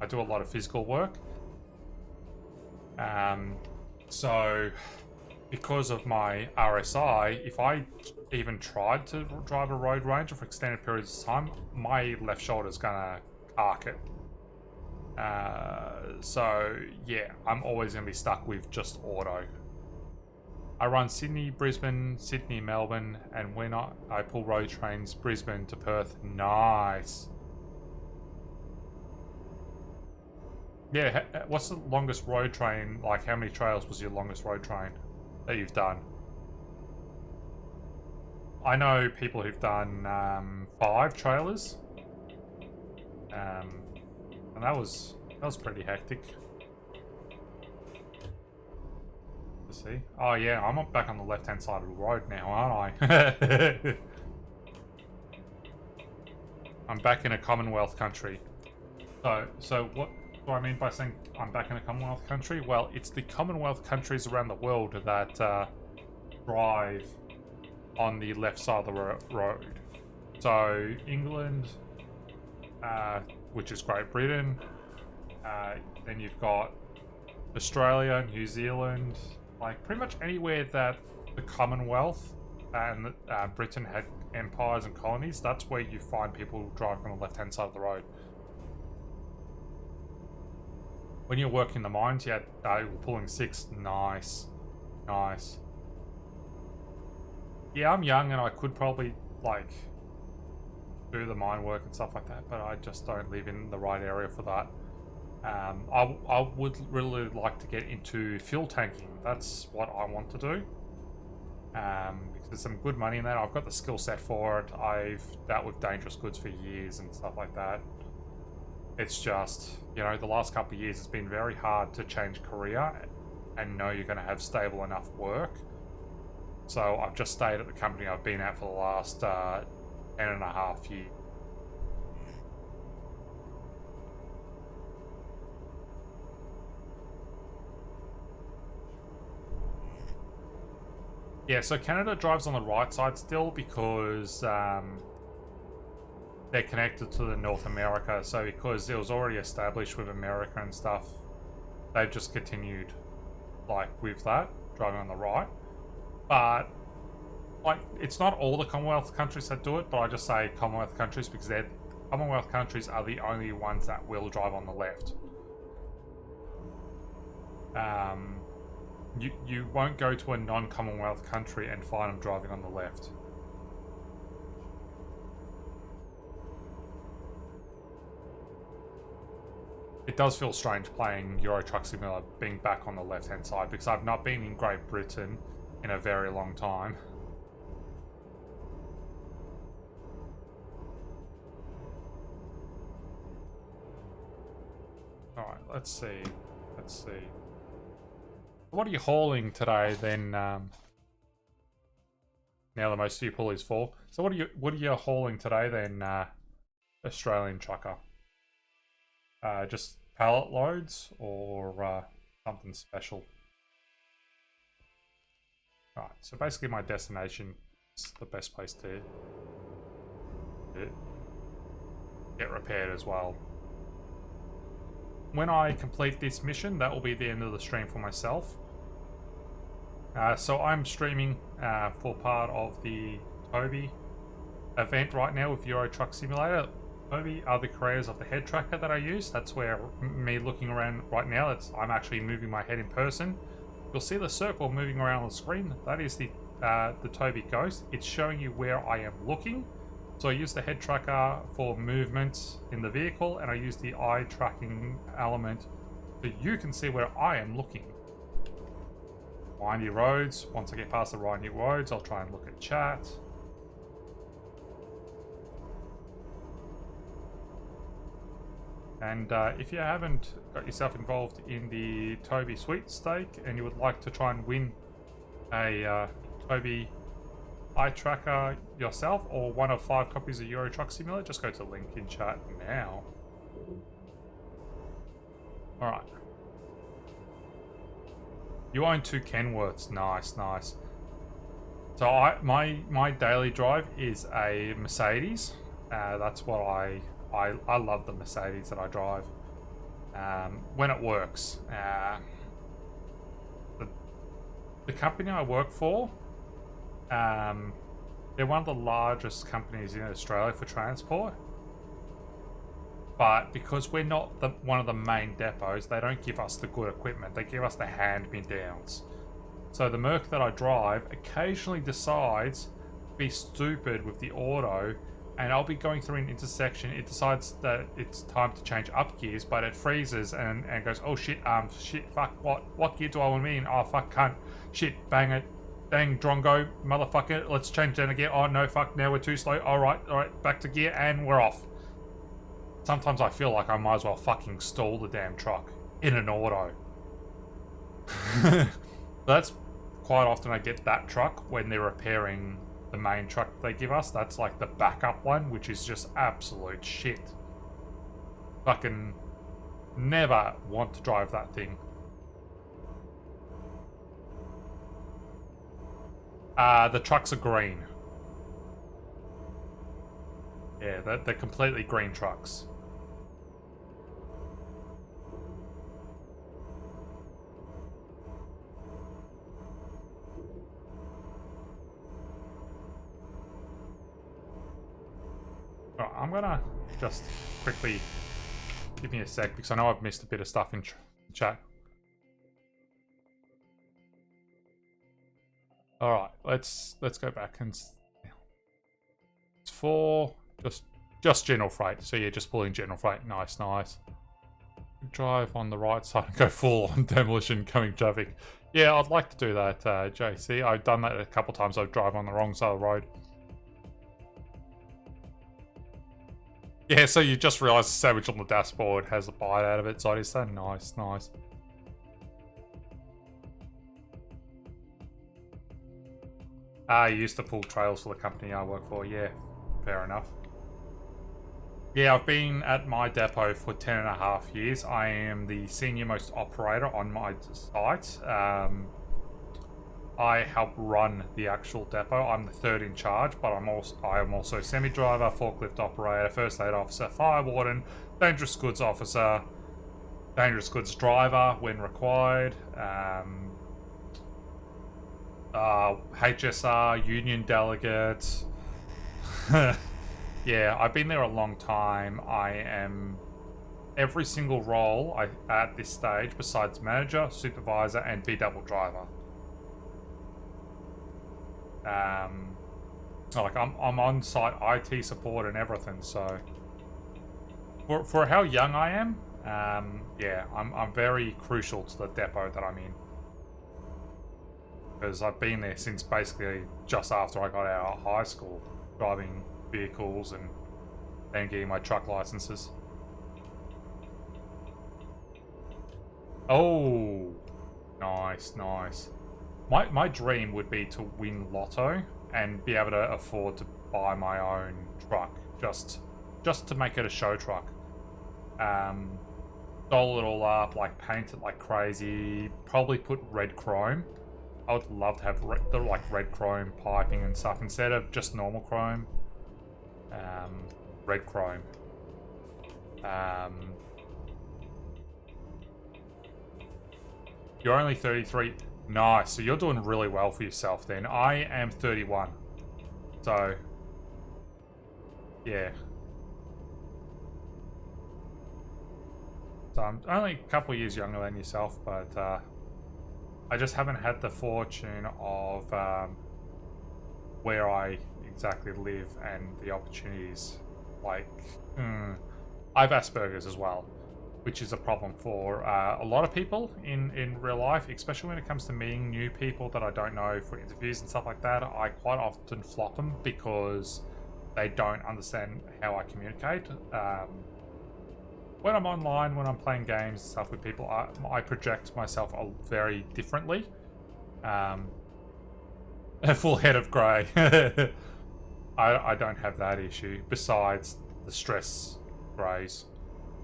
I do a lot of physical work. So because of my RSI, if I even tried to drive a road ranger for extended periods of time, my left shoulder's gonna arc it. So yeah, I'm always gonna be stuck with just auto. I run Sydney, Brisbane, Sydney, Melbourne, and when I pull road trains, Brisbane to Perth. Nice. Yeah, what's the longest road train? Like, how many trails was your longest road train that you've done? I know people who've done 5 trailers, and that was pretty hectic. Let's see. Oh yeah, I'm back on the left-hand side of the road now, aren't I? I'm back in a Commonwealth country. So what do I mean by saying I'm back in a Commonwealth country? Well, it's the Commonwealth countries around the world that drive on the left side of the road. So England, which is Great Britain, then you've got Australia, New Zealand, like pretty much anywhere that the Commonwealth and Britain had empires and colonies, that's where you find people driving on the left-hand side of the road. When you're working the mines, you had pulling 6. Nice. Nice. Yeah, I'm young and I could probably, like, do the mine work and stuff like that, but I just don't live in the right area for that. I would really like to get into fuel tanking. That's what I want to do. Because there's some good money in that. I've got the skill set for it. I've dealt with dangerous goods for years and stuff like that. It's just, you know, the last couple of years it's been very hard to change career and know you're going to have stable enough work. So I've just stayed at the company I've been at for the last 10.5 years. Yeah, so Canada drives on the right side still because they're connected to the North America. So because it was already established with America and stuff, they've just continued like with that, driving on the right. But like, it's not all the Commonwealth countries that do it, but I just say Commonwealth countries because Commonwealth countries are the only ones that will drive on the left. You won't go to a non-Commonwealth country and find them driving on the left. It does feel strange playing Euro Truck Simulator being back on the left-hand side because I've not been in Great Britain in a very long time. Alright, let's see. What are you hauling today then, now that most of you pull is full? So what are you hauling today then, Australian trucker? Just pallet loads or something special? Right, so basically my destination is the best place to get repaired as well. When I complete this mission, that will be the end of the stream for myself. So I'm streaming for part of the TOBII event right now with Euro Truck Simulator. TOBII are the creators of the head tracker that I use. That's where me looking around right now, I'm actually moving my head in person. You'll see the circle moving around on the screen. That is the TOBII Ghost. It's showing you where I am looking. So I use the head tracker for movement in the vehicle, and I use the eye tracking element so you can see where I am looking. Windy roads. Once I get past the windy roads, I'll try and look at chat. And if you haven't got yourself involved in the TOBII sweepstake and you would like to try and win a TOBII eye tracker yourself or one of 5 copies of Euro Truck Simulator, just go to the link in chat now. Alright. You own 2 Kenworths. Nice, nice. So my daily drive is a Mercedes. That's what I love the Mercedes that I drive when it works. the company I work for, they're one of the largest companies in Australia for transport. But because we're not one of the main depots, they don't give us the good equipment. They give us the hand-me-downs. So the Merc that I drive occasionally decides to be stupid with the auto, and I'll be going through an intersection. It decides that it's time to change up gears, but it freezes and goes, oh shit, fuck, what gear do I want to be in? Oh fuck, cunt, shit, bang it, dang, drongo, motherfucker, let's change that again. Oh no, fuck, now we're too slow. Alright, back to gear, and we're off. Sometimes I feel like I might as well fucking stall the damn truck in an auto. That's quite often I get that truck when they're repairing the main truck they give us. That's like the backup one, which is just absolute shit. Fucking never want to drive that thing. The trucks are green. Yeah, they're completely green trucks. Alright, I'm gonna just quickly give me a sec because I know I've missed a bit of stuff in chat. Alright, let's go back and it's for just general freight. So yeah, just pulling general freight. Nice. Drive on the right side and go full on demolition coming traffic. Yeah, I'd like to do that, JC. I've done that a couple times. I drive on the wrong side of the road. Yeah, so you just realised the sandwich on the dashboard has a bite out of it, so it is so nice. I used to pull trails for the company I work for, yeah, fair enough. Yeah, I've been at my depot for 10.5 years. I am the senior most operator on my site. I help run the actual depot. I'm the third in charge, but I am also semi-driver, forklift operator, first aid officer, fire warden, dangerous goods officer, dangerous goods driver when required, HSR, union delegate. Yeah, I've been there a long time. I am every single role at this stage besides manager, supervisor, and B-double driver. Like I'm on site IT support and everything, so for how young I am, yeah, I'm very crucial to the depot that I'm in, because I've been there since basically just after I got out of high school, driving vehicles and then getting my truck licenses. Oh, nice. My dream would be to win lotto and be able to afford to buy my own truck, just to make it a show truck. Doll it all up, like paint it like crazy, probably put red chrome. I would love to have red chrome piping and stuff instead of just normal chrome. Red chrome. You're only 33. Nice, so you're doing really well for yourself then. I am 31. So, yeah. So I'm only a couple of years younger than yourself, but I just haven't had the fortune of where I exactly live and the opportunities. Like, I have Asperger's as well, which is a problem for a lot of people in real life, especially when it comes to meeting new people that I don't know for interviews and stuff like that. I quite often flop them because they don't understand how I communicate. When I'm online, when I'm playing games and stuff with people, I project myself very differently. A full head of grey. I don't have that issue, besides the stress greys.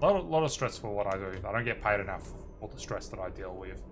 A lot of stress for what I do. I don't get paid enough for the stress that I deal with.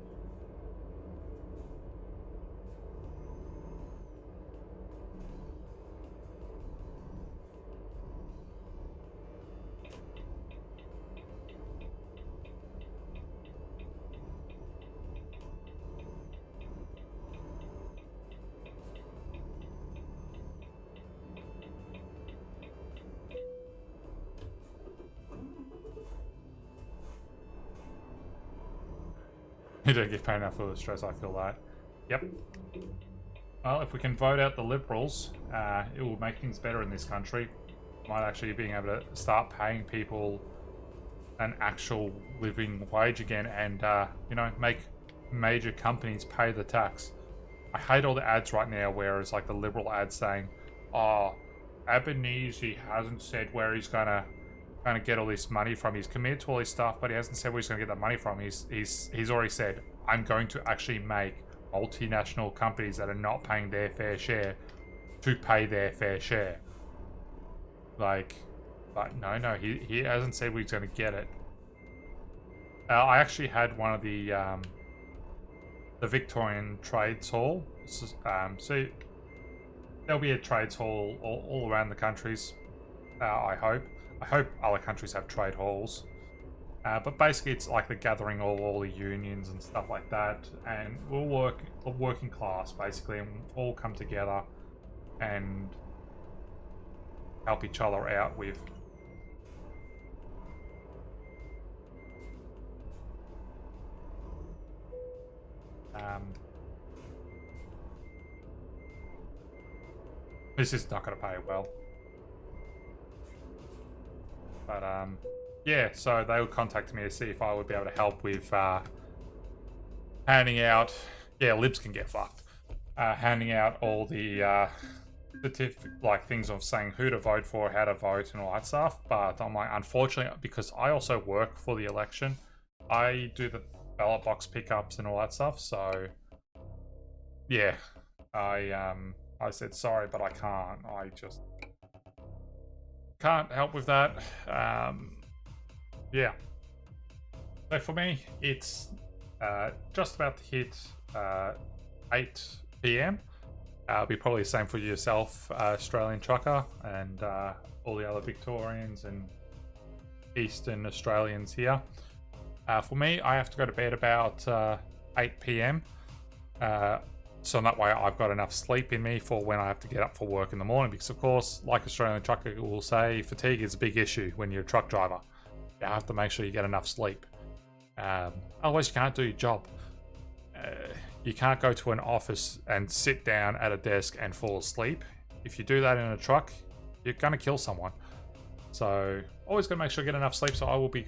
You don't get paid enough for the stress, I feel that. Yep. Well, if we can vote out the Liberals, it will make things better in this country. Might actually being able to start paying people an actual living wage again and, you know, make major companies pay the tax. I hate all the ads right now where it's like the Liberal ads saying, oh, Albanese hasn't said where he's gonna get all this money from. He's committed to all this stuff, but he hasn't said where he's gonna get that money from. He's already said, I'm going to actually make multinational companies that are not paying their fair share to pay their fair share. Like, but no, he hasn't said where he's gonna get it. I actually had one of the Victorian Trades Hall. So there'll be a trades hall all around the countries. I hope other countries have trade halls. But basically, it's like the gathering of all the unions and stuff like that, and we'll work a working class basically, and all come together and help each other out with. This is not going to pay well. But, yeah, so they would contact me to see if I would be able to help with handing out... Yeah, libs can get fucked. Handing out all the like things of saying who to vote for, how to vote, and all that stuff. But I'm like, unfortunately, because I also work for the election, I do the ballot box pickups and all that stuff. So, yeah, I said sorry, but I can't. I just can't help with that. Yeah. So for me, it's just about to hit 8 p.m. It'll be probably the same for yourself, Australian Trucker, and all the other Victorians and Eastern Australians here. For me, I have to go to bed about 8 p.m. So that way I've got enough sleep in me for when I have to get up for work in the morning. Because of course, like Australian Trucker will say, fatigue is a big issue when you're a truck driver. You have to make sure you get enough sleep. Otherwise you can't do your job. You can't go to an office and sit down at a desk and fall asleep. If you do that in a truck, you're going to kill someone. So always got to make sure you get enough sleep. So I will be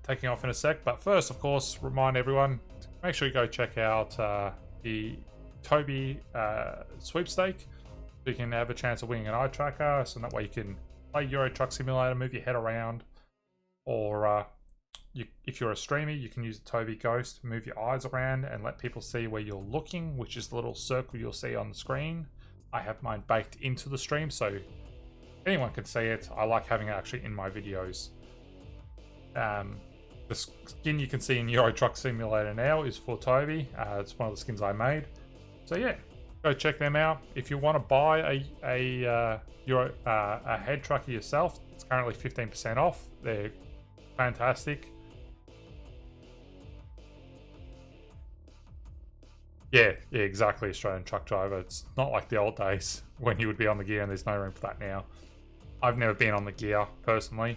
taking off in a sec. But first, of course, remind everyone, make sure you go check out the TOBII sweepstake. So you can have a chance of winning an eye tracker. So that way you can play Euro Truck Simulator, move your head around. Or if you're a streamer, you can use the TOBII Ghost, move your eyes around and let people see where you're looking, which is the little circle you'll see on the screen. I have mine baked into the stream, so anyone can see it. I like having it actually in my videos. The skin you can see in Euro Truck Simulator now is for TOBII. It's one of the skins I made. So yeah, go check them out. If you want to buy a head trucker yourself, it's currently 15% off. They're fantastic. Yeah, exactly, Australian truck driver. It's not like the old days when you would be on the gear and there's no room for that now. I've never been on the gear, personally.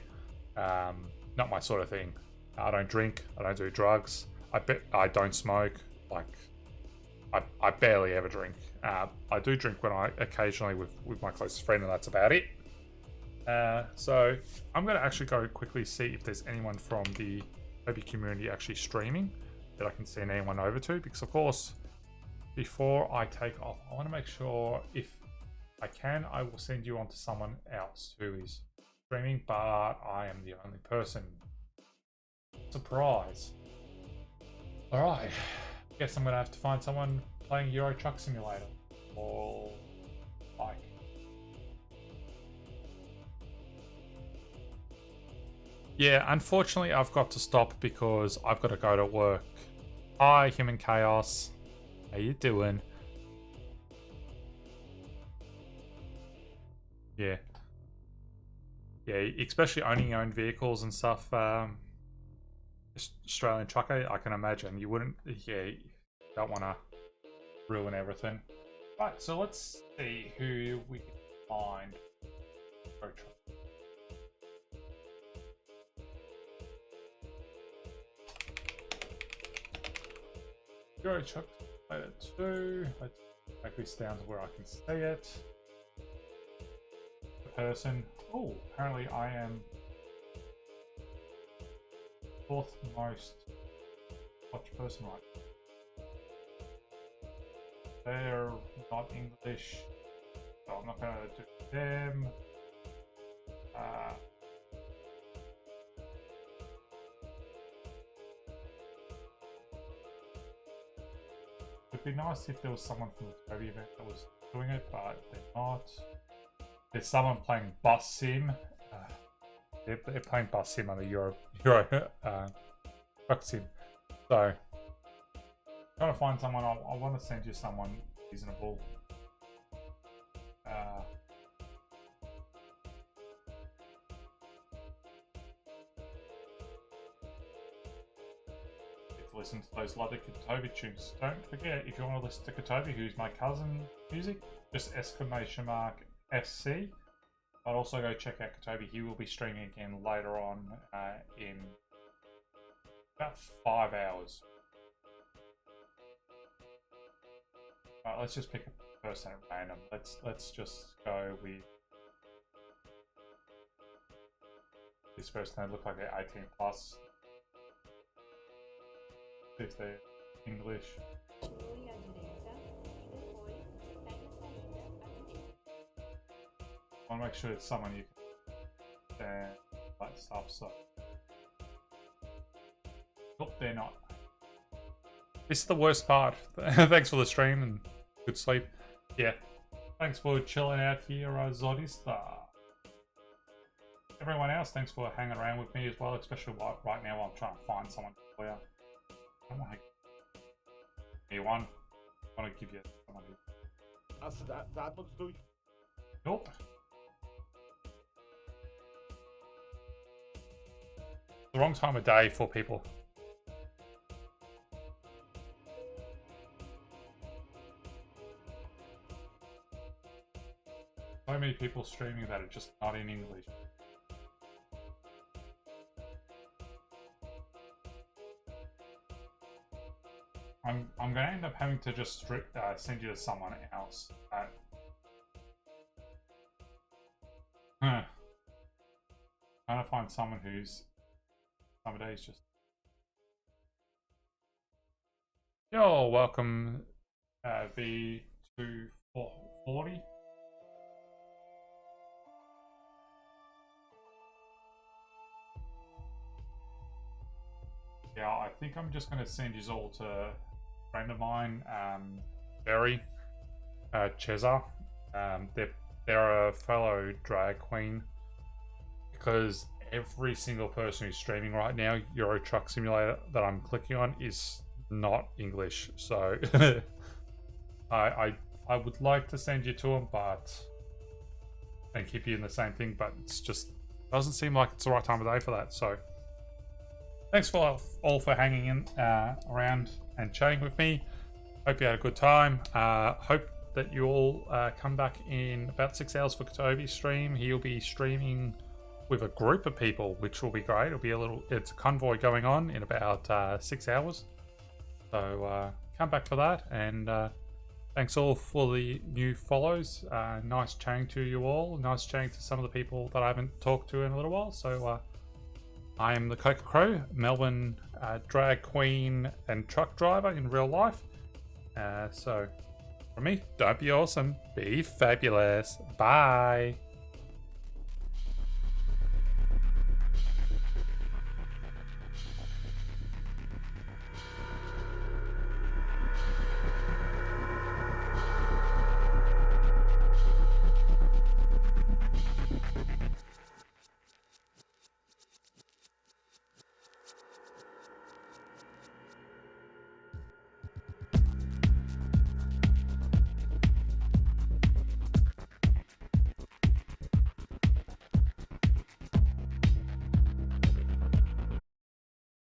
Not my sort of thing. I don't drink, I don't do drugs, I don't smoke, like, I barely ever drink. I do drink when occasionally with my closest friend, and that's about it. So I'm going to actually go quickly see if there's anyone from the TOBII community actually streaming that I can send anyone over to, because of course, before I take off, I want to make sure if I can, I will send you on to someone else who is streaming, but I am the only person. Surprise. Alright, guess I'm going to have to find someone playing Euro Truck Simulator or bike. Yeah, unfortunately I've got to stop because I've got to go to work. Hi, Human Chaos. How you doing? Yeah. Yeah, especially owning your own vehicles and stuff. Australian Trucker, I can imagine. You wouldn't, yeah, you don't want to ruin everything. Right, so let's see who we can find. Euro Truck Simulator 2. Let's make this down to where I can see it. The person. Oh, apparently I am 4th most watched person right. They're not English, so I'm not going to do them. It'd be nice if there was someone from the TOBII event that was doing it, but they're not. There's someone playing Bus Sim. They're playing Bus Sim on the Euro Truck Sim. So, trying to find someone. I want to send you someone reasonable. Listen to those lovely TOBII tunes. Don't forget, if you want to listen to TOBII, who's my cousin music, just exclamation mark SC. But also go check out TOBII. He will be streaming again later on in about 5 hours. Alright, let's just pick a person at random. Let's just go with this person. They look like they're 18 plus. If they're English. I want to make sure it's someone you can stand that stuff, so. Nope, they're not. This is the worst part. Thanks for the stream and good sleep. Yeah. Thanks for chilling out here, Zodista. Everyone else, thanks for hanging around with me as well, especially right now while I'm trying to find someone to play. I want to give you one. I want to give you someone who... Als ze dat moeten doen. Nope. The wrong time of day for people. So many people streaming that are just not in English. I'm going to end up having to just send you to someone else. Trying to find someone who's some days just. Yo, welcome V240. Yeah, I think I'm just going to send you all to a friend of mine, Barry Cheza. They're a fellow drag queen, because every single person who's streaming right now, Euro Truck Simulator, that I'm clicking on is not English. So I would like to send you to them, but and keep you in the same thing, but it's just doesn't seem like it's the right time of day for that. So thanks for all for hanging in around and chatting with me. Hope you had a good time. Hope that you all come back in about 6 hours for TOBII's stream. He'll be streaming with a group of people, which will be great. It's a convoy going on in about 6 hours. So come back for that. And thanks all for the new follows. Nice chatting to you all. Nice chatting to some of the people that I haven't talked to in a little while. So I am the Coca Crow, Melbourne drag queen and truck driver in real life. So, from me, don't be awesome, be fabulous. Bye.